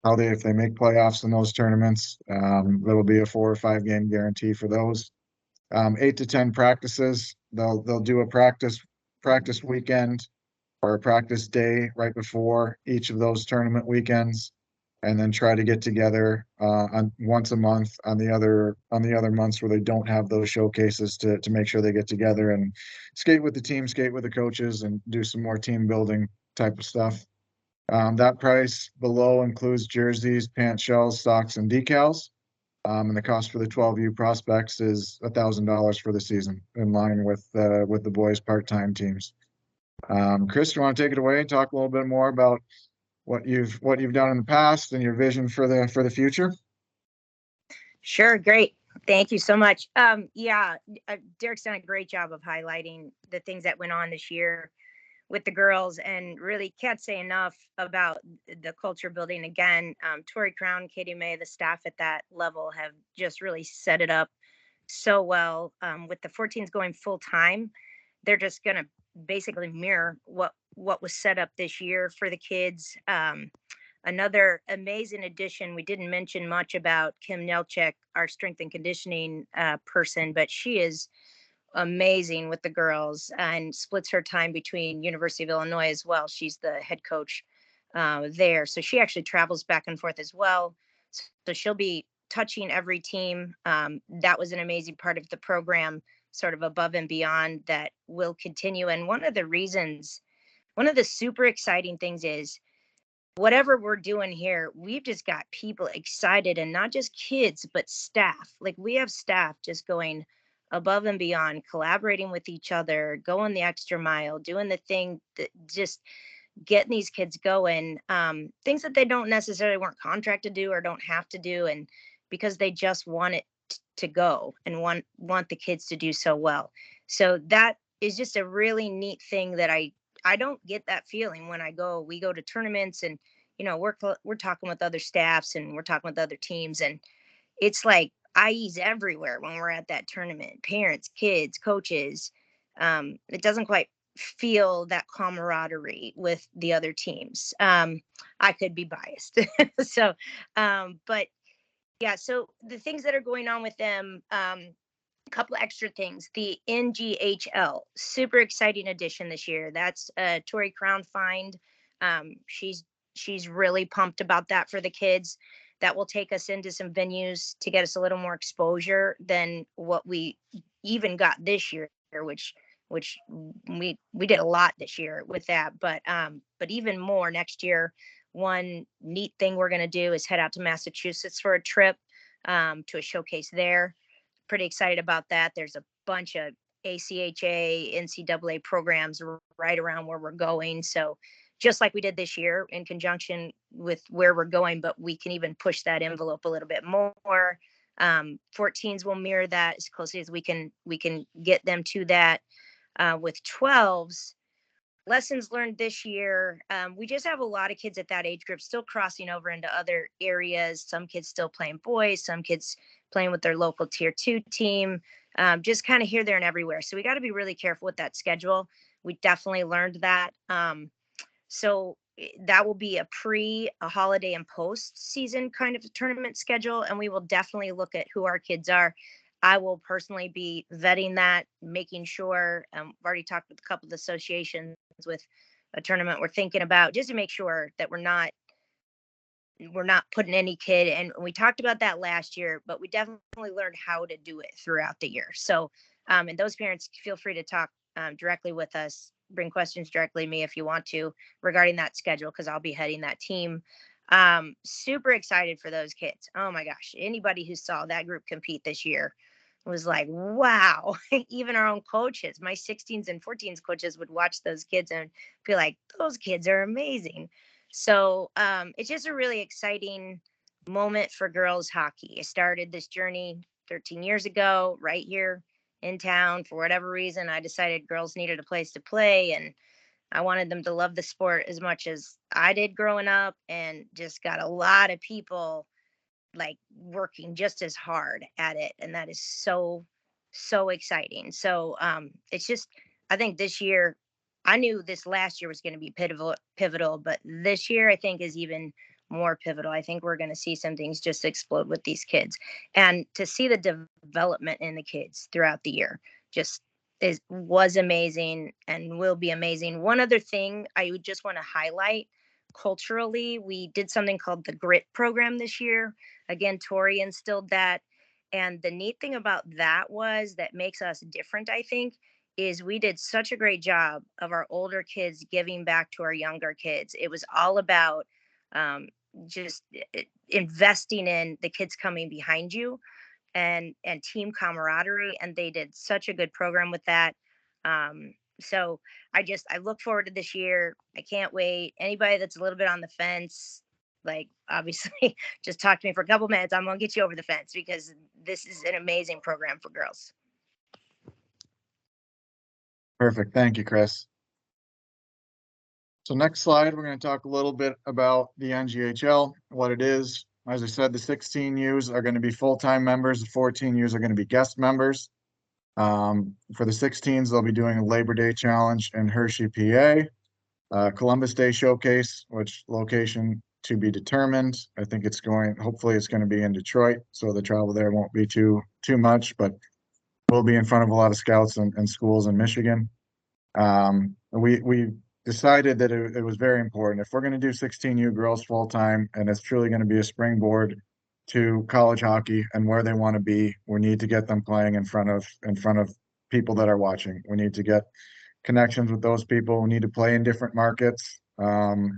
if they make playoffs in those tournaments. There'll be a 4 or 5 game guarantee for those. 8 to 10 practices. They'll do a practice weekend or a practice day right before each of those tournament weekends, and then try to get together once a month on the other months where they don't have those showcases to make sure they get together and skate with the team, skate with the coaches, and do some more team building type of stuff. That price below includes jerseys, pant shells, socks, and decals. And the cost for the 12U prospects is $1,000 for the season, in line with the boys' part-time teams. Chris, do you want to take it away and talk a little bit more about what you've done in the past and your vision for the future? Sure, great. Thank you so much. Derek's done a great job of highlighting the things that went on this year with the girls, and really can't say enough about the culture building. Again, Tori Crown, Katie May, the staff at that level have just really set it up so well. With the 14s going full time, they're just going to basically mirror what was set up this year for the kids. Another amazing addition, we didn't mention much about Kim Nelchek, our strength and conditioning person, but she is amazing with the girls and splits her time between University of Illinois as well. She's the head coach there. So she actually travels back and forth as well. So she'll be touching every team. That was an amazing part of the program, sort of above and beyond, that will continue. And one of the super exciting things is, whatever we're doing here, we've just got people excited, and not just kids, but staff. Like, we have staff just going above and beyond, collaborating with each other, going the extra mile, doing the thing that just getting these kids going, things that they don't necessarily weren't contracted to do or don't have to do. And because they just want it to go and want the kids to do so well. So that is just a really neat thing that I don't get that feeling when we go to tournaments, and, we're talking with other staffs and we're talking with other teams, and it's like IEs everywhere when we're at that tournament, parents, kids, coaches. It doesn't quite feel that camaraderie with the other teams. I could be biased. So, but yeah, so the things that are going on with them, a couple of extra things. The NGHL, super exciting addition this year. That's a Tori Crown find. She's really pumped about that for the kids. That will take us into some venues to get us a little more exposure than what we even got this year, which we did a lot this year with that. But even more next year. One neat thing we're going to do is head out to Massachusetts for a trip, to a showcase there. pretty excited about that. There's a bunch of ACHA, NCAA programs right around where we're going. So just like we did this year in conjunction with where we're going, but we can even push that envelope a little bit more. 14s will mirror that as closely as we can get them to that. With 12s, lessons learned this year, we just have a lot of kids at that age group still crossing over into other areas. Some kids still playing boys, some kids playing with their local tier 2 team, just kind of here, there, and everywhere. So we got to be really careful with that schedule. We definitely learned that. So that will be a holiday and post season kind of tournament schedule. And we will definitely look at who our kids are. I will personally be vetting that, making sure, I've already talked with a couple of associations with a tournament we're thinking about, just to make sure that we're not putting any kid. And we talked about that last year, but we definitely learned how to do it throughout the year. So, and those parents, feel free to talk directly with us, bring questions directly to me if you want to regarding that schedule, because I'll be heading that team. Super excited for those kids. Oh my gosh. Anybody who saw that group compete this year was like, wow. Even our own coaches, my 16s and 14s coaches would watch those kids and be like, those kids are amazing. So it's just a really exciting moment for girls hockey. I started this journey 13 years ago, right here in town. For whatever reason, I decided girls needed a place to play, and I wanted them to love the sport as much as I did growing up, and just got a lot of people like working just as hard at it. And that is so exciting. So it's just, I think this year, I knew this last year was going to be pivotal, but this year I think is even more pivotal. I think we're going to see some things just explode with these kids, and to see the development in the kids throughout the year just was amazing and will be amazing. One other thing I would just want to highlight, culturally, we did something called the GRIT program this year. Again, Tori instilled that. And the neat thing about that was, that makes us different, I think, is we did such a great job of our older kids giving back to our younger kids. It was all about just investing in the kids coming behind you, and team camaraderie. And they did such a good program with that. So I look forward to this year. I can't wait. Anybody that's a little bit on the fence, like, obviously just talk to me for a couple minutes. I'm going to get you over the fence, because this is an amazing program for girls. Perfect. Thank you, Chris. So next slide, we're going to talk a little bit about the NGHL, what it is. As I said, the 16Us are going to be full-time members. The 14Us are going to be guest members. For the 16s, they'll be doing a Labor Day Challenge in Hershey, PA. Columbus Day Showcase, which location to be determined. I think hopefully it's going to be in Detroit, so the travel there won't be too much, but we'll be in front of a lot of scouts and schools in Michigan. We decided that it was very important. If we're going to do 16U girls full-time, and it's truly going to be a springboard to college hockey and where they want to be, we need to get them playing in front of people that are watching. We need to get connections with those people. We need to play in different markets,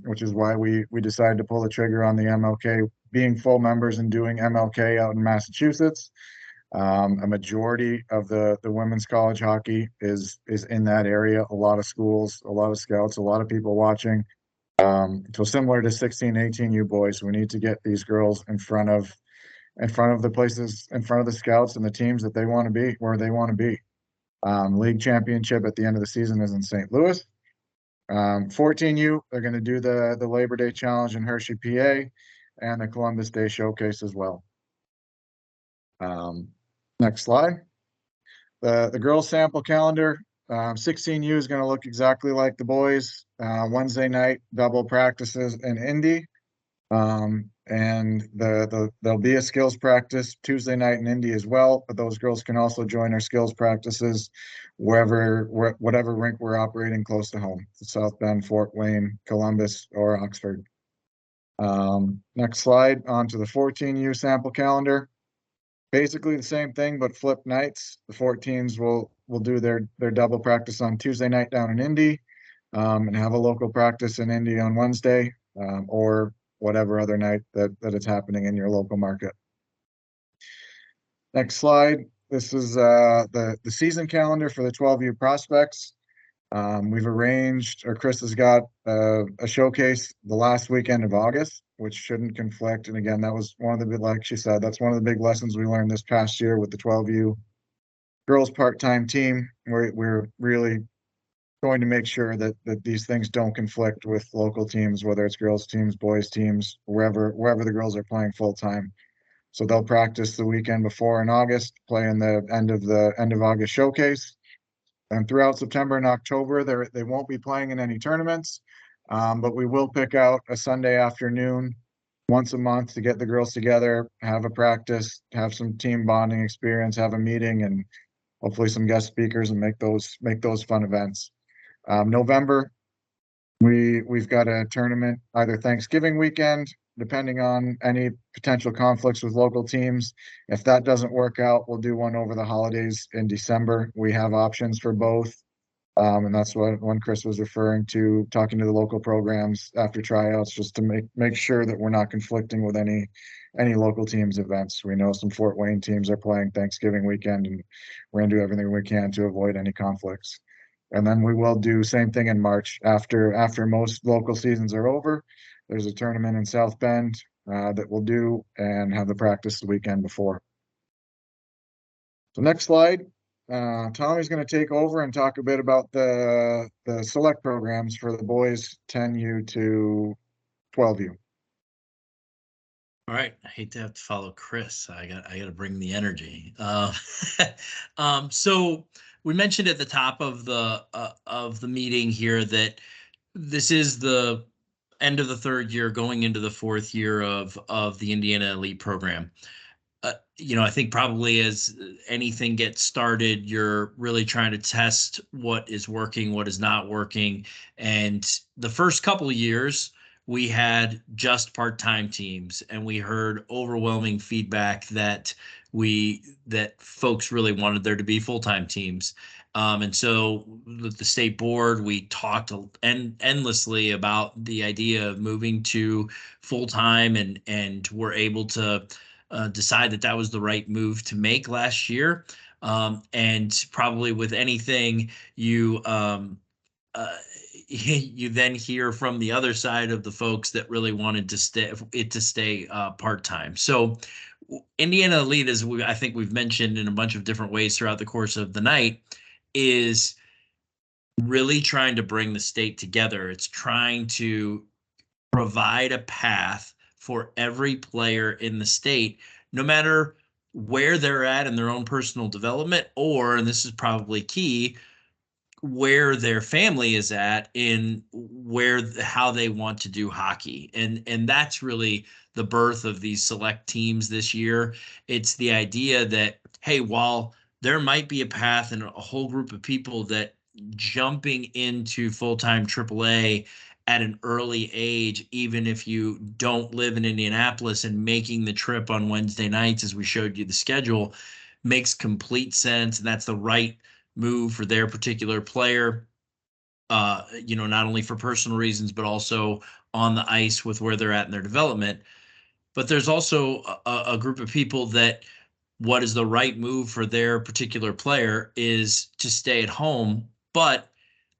which is why we decided to pull the trigger on the MLK, being full members and doing MLK out in Massachusetts. A majority of the women's college hockey is in that area. A lot of schools, a lot of scouts, a lot of people watching. So similar to 16, 18U boys, we need to get these girls in front of the places, in front of the scouts and the teams that they want to be, where they want to be. League championship at the end of the season is in St. Louis. 14U, they're going to do the Labor Day Challenge in Hershey, PA, and the Columbus Day Showcase as well. Next slide. The girls sample calendar. 16U is going to look exactly like the boys. Wednesday night double practices in Indy, and there'll be a skills practice Tuesday night in Indy as well. But those girls can also join our skills practices whatever rink we're operating close to home: South Bend, Fort Wayne, Columbus, or Oxford. Next slide. On to the 14U sample calendar. Basically the same thing, but flip nights. The 14s will do their double practice on Tuesday night down in Indy, and have a local practice in Indy on Wednesday, or whatever other night that it's happening in your local market. Next slide. this is the season calendar for the 12U prospects. We've arranged, or Chris has got a showcase the last weekend of August, which shouldn't conflict. And again, that was one of the big, like she said, that's one of the big lessons we learned this past year with the 12U girls part-time team. We're really going to make sure that these things don't conflict with local teams, whether it's girls teams, boys teams, wherever the girls are playing full-time. So they'll practice the weekend before in August, play in the end of August showcase. And throughout September and October, they won't be playing in any tournaments, but we will pick out a Sunday afternoon once a month to get the girls together, have a practice, have some team bonding experience, have a meeting, and hopefully some guest speakers, and make those fun events. November, we've got a tournament either Thanksgiving weekend, depending on any potential conflicts with local teams. If that doesn't work out, we'll do one over the holidays in December. We have options for both. And that's what when Chris was referring to talking to the local programs after tryouts, just to make sure that we're not conflicting with any local teams events. We know some Fort Wayne teams are playing Thanksgiving weekend, and we're gonna do everything we can to avoid any conflicts. And then we will do same thing in March after most local seasons are over. There's a tournament in South Bend that we'll do and have the practice the weekend before. So next slide. Tommy's going to take over and talk a bit about the select programs for the boys 10U to 12U. All right. I hate to have to follow Chris. I got to bring the energy. So we mentioned at the top of the meeting here that this is the end of the third year, going into the fourth year of the Indiana Elite program. I think probably as anything gets started, you're really trying to test what is working, what is not working. And the first couple of years, we had just part-time teams, and we heard overwhelming feedback that folks really wanted there to be full-time teams. And so with the state board, we talked endlessly about the idea of moving to full-time, and we're able to decide that was the right move to make last year. And probably with anything, you you then hear from the other side of the folks that really wanted to stay part-time. So Indiana Elite, as I think we've mentioned in a bunch of different ways throughout the course of the night, is really trying to bring the state together. It's trying to provide a path for every player in the state, no matter where they're at in their own personal development, or, and this is probably key, where their family is at in how they want to do hockey. And that's really the birth of these select teams this year. It's the idea that, hey, while there might be a path and a whole group of people that jumping into full-time AAA at an early age, even if you don't live in Indianapolis, and making the trip on Wednesday nights, as we showed you the schedule, makes complete sense. And that's the right move for their particular player, not only for personal reasons, but also on the ice with where they're at in their development. But there's also a group of people that what is the right move for their particular player is to stay at home, but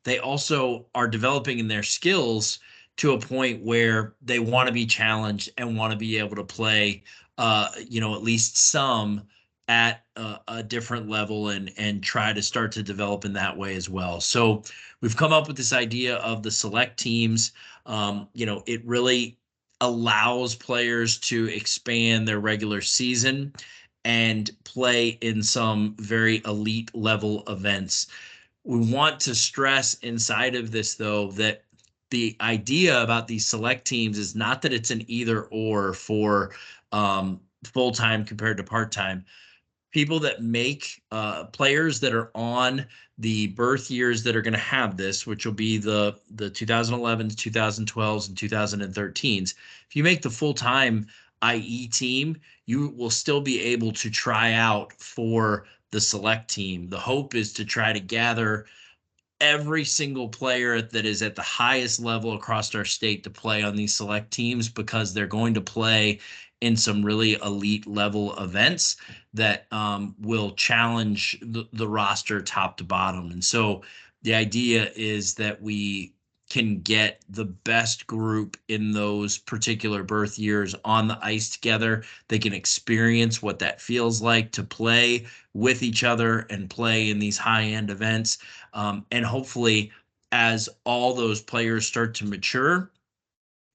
they also are developing in their skills to a point where they want to be challenged and want to be able to play, at least some at a different level, and try to start to develop in that way as well. So we've come up with this idea of the select teams. It really allows players to expand their regular season and play in some very elite level events. We want to stress inside of this, though, that the idea about these select teams is not that it's an either or for full-time compared to part-time. People that make players that are on the birth years that are going to have this, which will be the 2011s, 2012s, and 2013s. If you make the full-time IE team, you will still be able to try out for the select team. The hope is to try to gather every single player that is at the highest level across our state to play on these select teams, because they're going to play in some really elite level events that will challenge the roster top to bottom. And so the idea is that we can get the best group in those particular birth years on the ice together. They can experience what that feels like to play with each other and play in these high-end events. And hopefully, as all those players start to mature,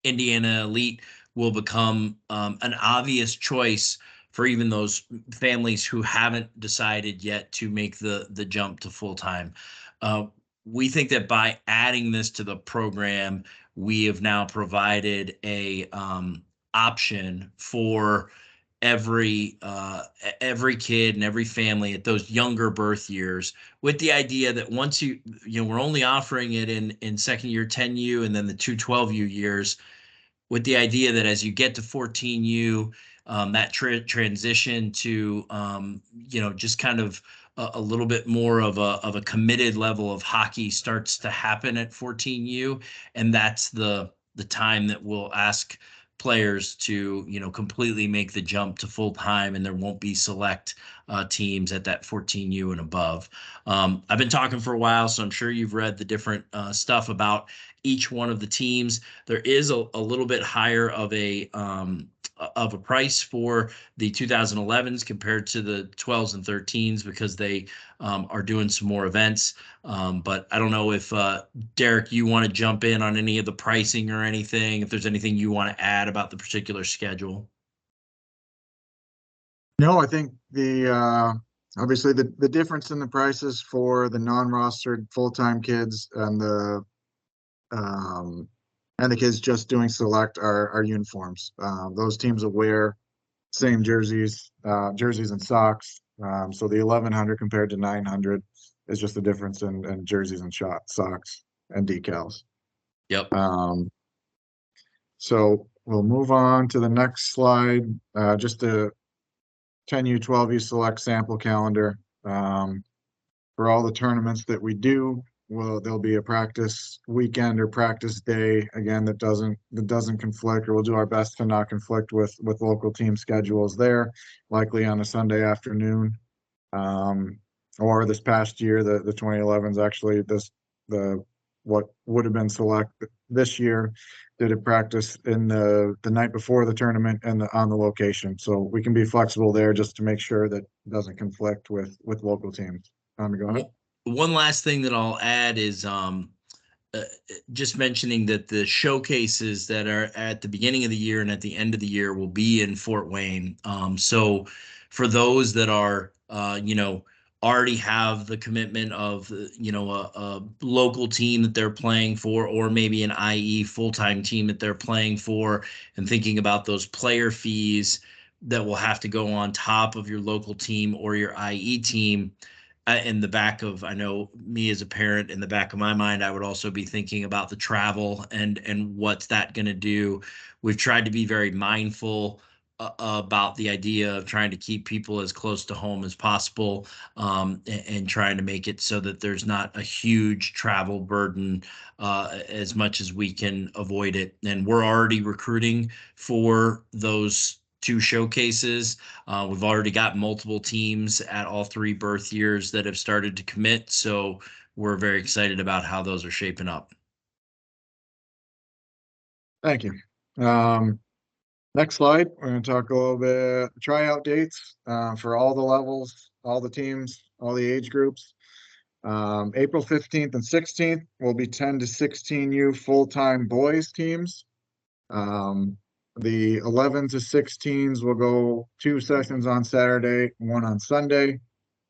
Indiana Elite will become an obvious choice for even those families who haven't decided yet to make the jump to full time. We think that by adding this to the program, we have now provided a option for every kid and every family at those younger birth years, with the idea that once we're only offering it in second year 10U and then the 212U years, with the idea that as you get to 14U, that transition to just kind of a little bit more of a committed level of hockey starts to happen at 14U, and that's the time that we'll ask players to completely make the jump to full time, and there won't be select teams at that 14U and above. I've been talking for a while, so I'm sure you've read the different stuff about each one of the teams. There is a little bit higher of a price for the 2011s compared to the 12s and 13s, because they are doing some more events. But I don't know if Derek, you want to jump in on any of the pricing or anything, if there's anything you want to add about the particular schedule. No, I think obviously the difference in the prices for the non-rostered full-time kids and the kids just doing select are uniforms. Those teams will wear same jerseys and socks. So the 1100 compared to 900 is just the difference in jerseys and socks and decals. Yep. So we'll move on to the next slide. Just a 10U, 12U select sample calendar. For all the tournaments that we do, there'll be a practice weekend or practice day again that doesn't conflict, or we'll do our best to not conflict with local team schedules there, likely on a Sunday afternoon. Or this past year, the 2011s actually, what would have been select this year did a practice in the night before the tournament and on the location. So we can be flexible there just to make sure that it doesn't conflict with local teams. Go ahead. One last thing that I'll add is just mentioning that the showcases that are at the beginning of the year and at the end of the year will be in Fort Wayne. So for those that are, already have the commitment of, a local team that they're playing for, or maybe an IE full-time team that they're playing for, and thinking about those player fees that will have to go on top of your local team or your IE team. In the back of, I know me as a parent, in the back of my mind, I would also be thinking about the travel and what's that going to do. We've tried to be very mindful about the idea of trying to keep people as close to home as possible, and trying to make it so that there's not a huge travel burden as much as we can avoid it. And we're already recruiting for those two showcases. We've already got multiple teams at all three birth years that have started to commit. So we're very excited about how those are shaping up. Thank you. Next slide, we're going to talk a little bit tryout dates for all the levels, all the teams, all the age groups. April 15th and 16th will be 10 to 16U full-time boys teams. The 11 to 16s will go 2 sessions on Saturday, 1 on Sunday.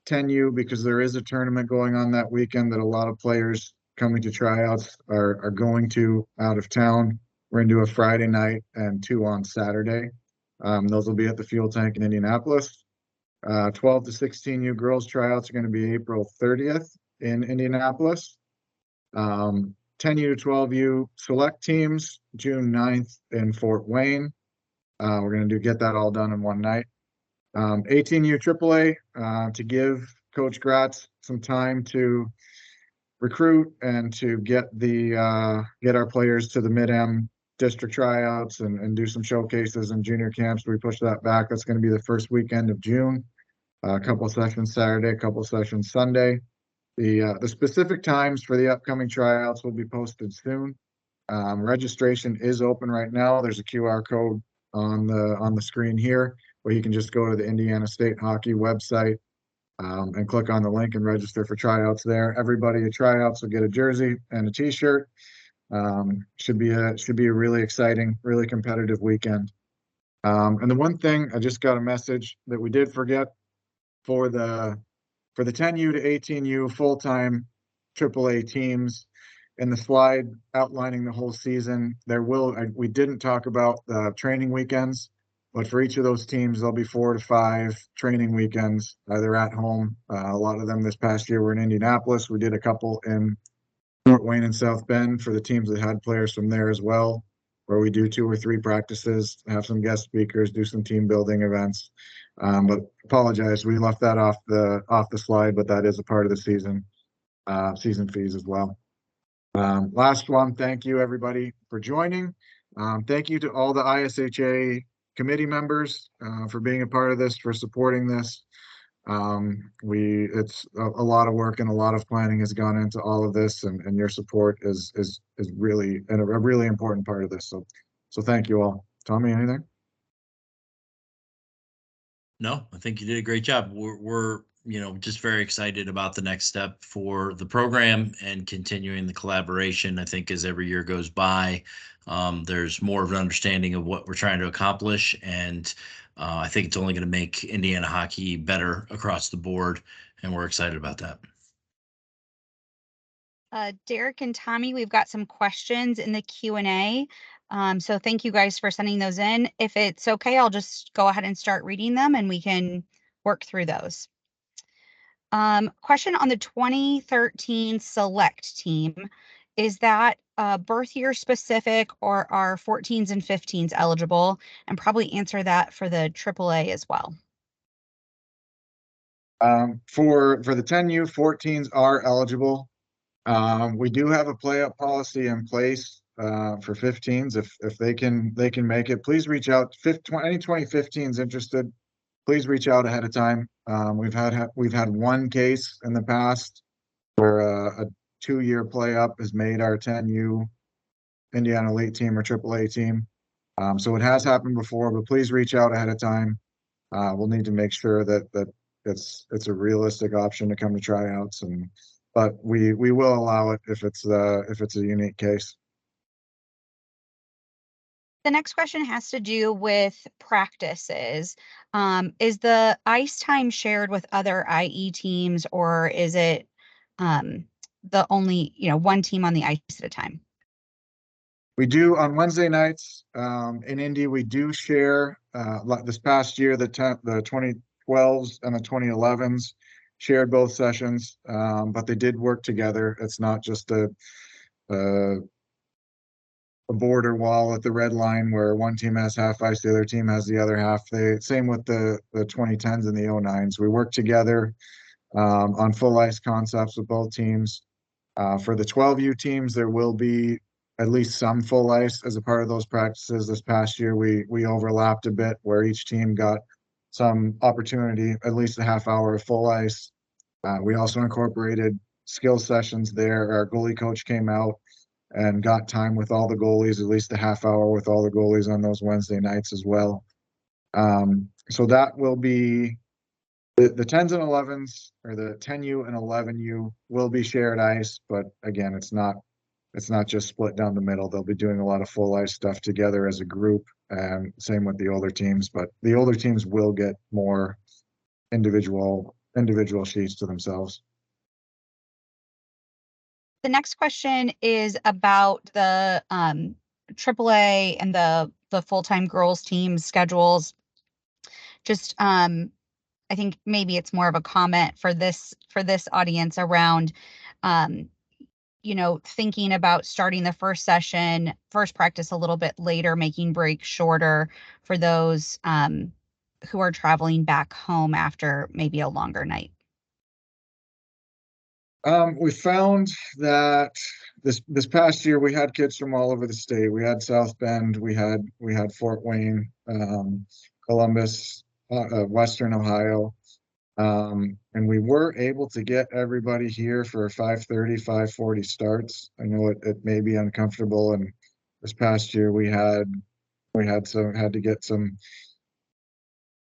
10U, because there is a tournament going on that weekend that a lot of players coming to tryouts are going to out of town. We're going to do a Friday night and 2 on Saturday. Those will be at the fuel tank in Indianapolis. 12 to 16U girls tryouts are going to be April 30th in Indianapolis. 10U to 12U select teams, June 9th in Fort Wayne. We're going to get that all done in one night. 18U AAA to give Coach Gratz some time to recruit and to get our players to the mid-am district tryouts and do some showcases and junior camps. We push that back. That's going to be the first weekend of June. A couple sessions Saturday, a couple sessions Sunday. The specific times for the upcoming tryouts will be posted soon. Registration is open right now. There's a QR code on the screen here where you can just go to the Indiana State Hockey website and click on the link and register for tryouts there. Everybody at tryouts will get a jersey and a t-shirt. Should be a really exciting, really competitive weekend. And the one thing I just got a message that we did forget for the 10U to 18U full-time AAA teams in the slide outlining the whole season, we didn't talk about the training weekends, but for each of those teams, there'll be 4 to 5 training weekends, either at home. A lot of them this past year were in Indianapolis. We did a couple in Fort Wayne and South Bend for the teams that had players from there as well, where we do 2 or 3 practices, have some guest speakers, do some team building events. But apologize, we left that off the slide, but that is a part of the season fees as well. Last one, thank you everybody for joining. Thank you to all the ISHA committee members for being a part of this, for supporting this. It's a lot of work and a lot of planning has gone into all of this, and your support is really a really important part of this. So thank you all. Tommy, anything? No, I think you did a great job. We're just very excited about the next step for the program and continuing the collaboration. I think as every year goes by, there's more of an understanding of what we're trying to accomplish, and I think it's only going to make Indiana hockey better across the board, and we're excited about that. Derek and Tommy, we've got some questions in the Q&A. So thank you guys for sending those in. If it's okay, I'll just go ahead and start reading them and we can work through those. Question on the 2013 Select team. Is that birth year specific, or are 14s and 15s eligible? And probably answer that for the AAA as well. For the 10U, 14s are eligible. We do have a play-up policy in place for 15s. If they can make it, please reach out. Any 2015s interested, please reach out ahead of time. We've had one case in the past where a 2-year play-up has made our 10U Indiana Elite team or AAA team. So it has happened before, but please reach out ahead of time. We'll need to make sure that it's a realistic option to come to tryouts, but we will allow it if it's a unique case. The next question has to do with practices. Is the ice time shared with other IE teams, or is it the only one team on the ice at a time? We do on Wednesday nights in Indy. We do share. This past year, the 2012s and the 2011s shared both sessions, but they did work together. It's not just a border wall at the red line where one team has half ice, the other team has the other half. Same with the 2010s and the 09s. We work together on full ice concepts with both teams. For the 12U teams, there will be at least some full ice as a part of those practices. This past year, we overlapped a bit where each team got some opportunity, at least a half hour of full ice. We also incorporated skill sessions there. Our goalie coach came out and got time with all the goalies, at least a half hour with all the goalies on those Wednesday nights as well. So that will be the 10s and 11s, or the 10U and 11U will be shared ice, but again, it's not just split down the middle. They'll be doing a lot of full ice stuff together as a group, and same with the older teams, but the older teams will get more individual sheets to themselves. The next question is about the AAA and the full-time girls team schedules. Just I think maybe it's more of a comment for this audience around thinking about starting the first practice a little bit later, making breaks shorter for those who are traveling back home after maybe a longer night. We found that this past year we had kids from all over the state. We had South Bend, we had Fort Wayne, Columbus, Western Ohio. And we were able to get everybody here for 5:30, 5:40 starts. I know it may be uncomfortable, and this past year had to get some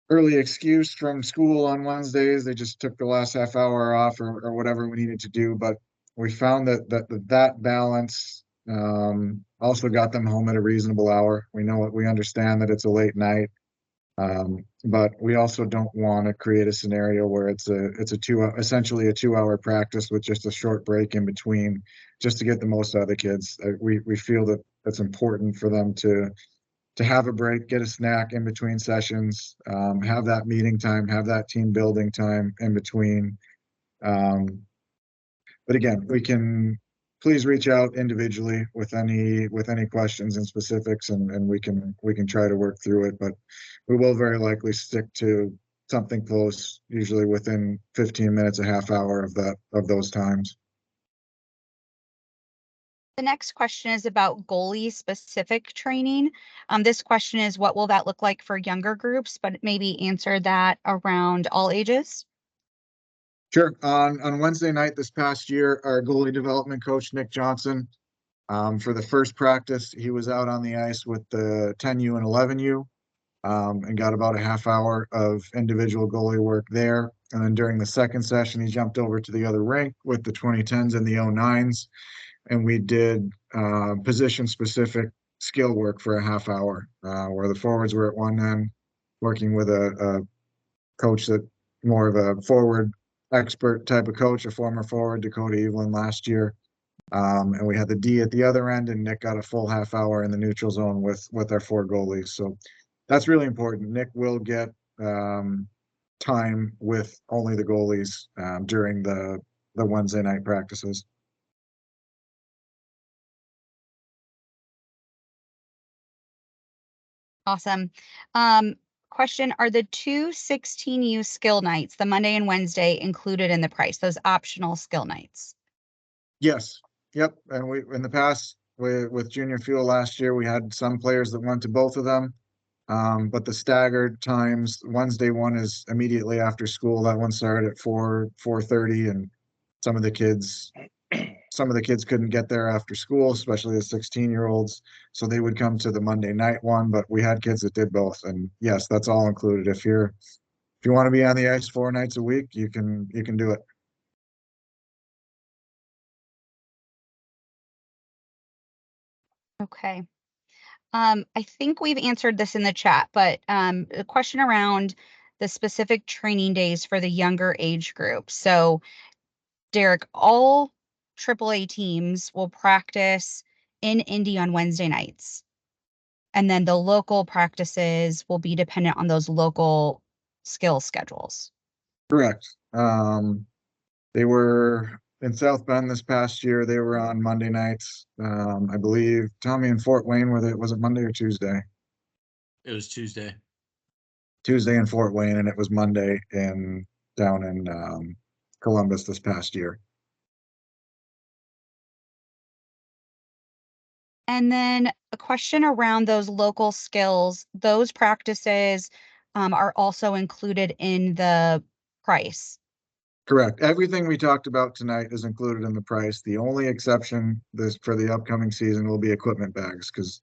early excuse from school on Wednesdays. They just took the last half hour off or whatever we needed to do. But we found that balance also got them home at a reasonable hour. We understand that it's a late night. But we also don't want to create a scenario where it's essentially a 2-hour practice with just a short break in between, just to get the most out of the kids. We feel that it's important for them to have a break, get a snack in between sessions, have that meeting time, have that team building time in between. But again, we can please reach out individually with any questions and specifics, and we can try to work through it. But we will very likely stick to something close, usually within 15 minutes, a half hour of those times. The next question is about goalie specific training. This question is, what will that look like for younger groups, but maybe answer that around all ages? Sure. On Wednesday night this past year, our goalie development coach, Nick Johnson, for the first practice, he was out on the ice with the 10U and 11U, and got about a half hour of individual goalie work there. And then during the second session, he jumped over to the other rink with the 2010s and the 09s, and we did position-specific skill work for a half hour, where the forwards were at one end, working with a coach that more of a forward expert type of coach, a former forward, Dakota Evelyn, last year. And we had the D at the other end, and Nick got a full half hour in the neutral zone with our 4 goalies. So that's really important. Nick will get time with only the goalies during the Wednesday night practices. Awesome. Question, are the 2 16U skill nights, the Monday and Wednesday, included in the price, those optional skill nights? Yes. Yep. And we, in the past, with Junior Fuel last year, we had some players that went to both of them. But the staggered times, Wednesday one is immediately after school. That one started at 4:30, and some of the kids couldn't get there after school, especially the 16-year-olds. So they would come to the Monday night one, but we had kids that did both. And yes, that's all included. If you want to be on the ice 4 nights a week, you can do it. Okay. I think we've answered this in the chat, but a question around the specific training days for the younger age group. So, Derek, all AAA teams will practice in Indy on Wednesday nights. And then the local practices will be dependent on those local skill schedules. Correct. They were in South Bend this past year. They were on Monday nights. I believe Tommy in Fort Wayne, was it Monday or Tuesday? It was Tuesday. Tuesday in Fort Wayne, and it was Monday down in Columbus this past year. And then a question around those local skills. Those practices are also included in the price. Correct. Everything we talked about tonight is included in the price. The only exception for the upcoming season will be equipment bags, because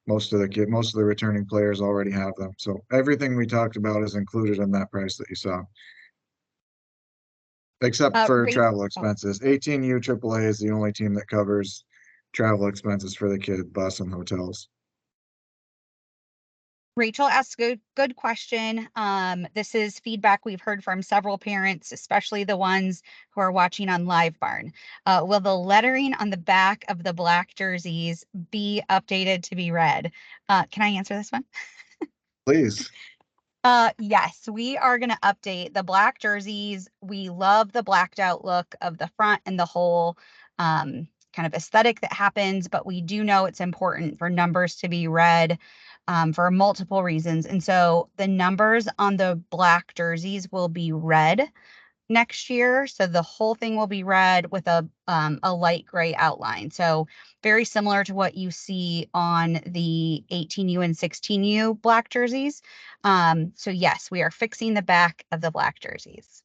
most of the returning players already have them. So everything we talked about is included in that price that you saw, except for travel expenses. 18U AAA is the only team that covers travel expenses for the kid, bus, and hotels. Rachel asked a good question. This is feedback we've heard from several parents, especially the ones who are watching on Live Barn. Will the lettering on the back of the black jerseys be updated to be red? Can I answer this one? Please. Yes, we are going to update the black jerseys. We love the blacked out look of the front and the whole kind of aesthetic that happens, but we do know it's important for numbers to be red for multiple reasons. And so the numbers on the black jerseys will be red. next year. So the whole thing will be red with a light gray outline. So very similar to what you see on the 18U and 16U black jerseys. So yes, we are fixing the back of the black jerseys.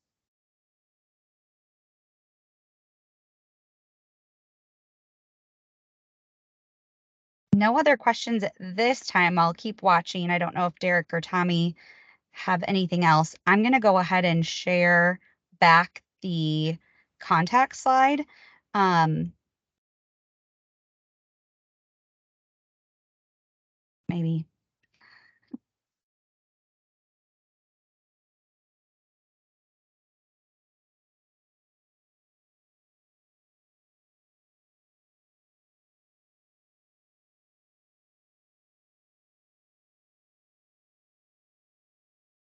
No other questions at this time. I'll keep watching. I don't know if Derek or Tommy have anything else. I'm going to go ahead and share back the contact slide. Maybe.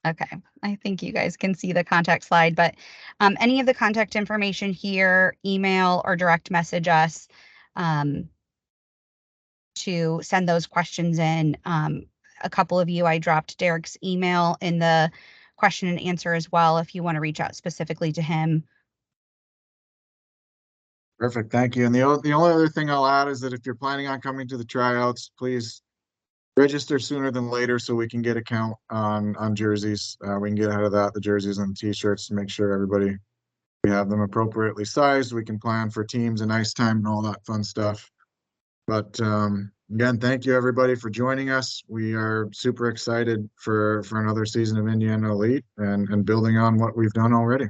Okay, I think you guys can see the contact slide, but any of the contact information here, email or direct message us to send those questions in. A couple of you, I dropped Derek's email in the question and answer as well, if you want to reach out specifically to him. Perfect, thank you. And the only other thing I'll add is that if you're planning on coming to the tryouts, please register sooner than later so we can get a count on jerseys. We can get ahead of that, the jerseys and the t-shirts, to make sure we have them appropriately sized. We can plan for teams and ice time and all that fun stuff. But again, thank you everybody for joining us. We are super excited for another season of Indiana Elite and building on what we've done already.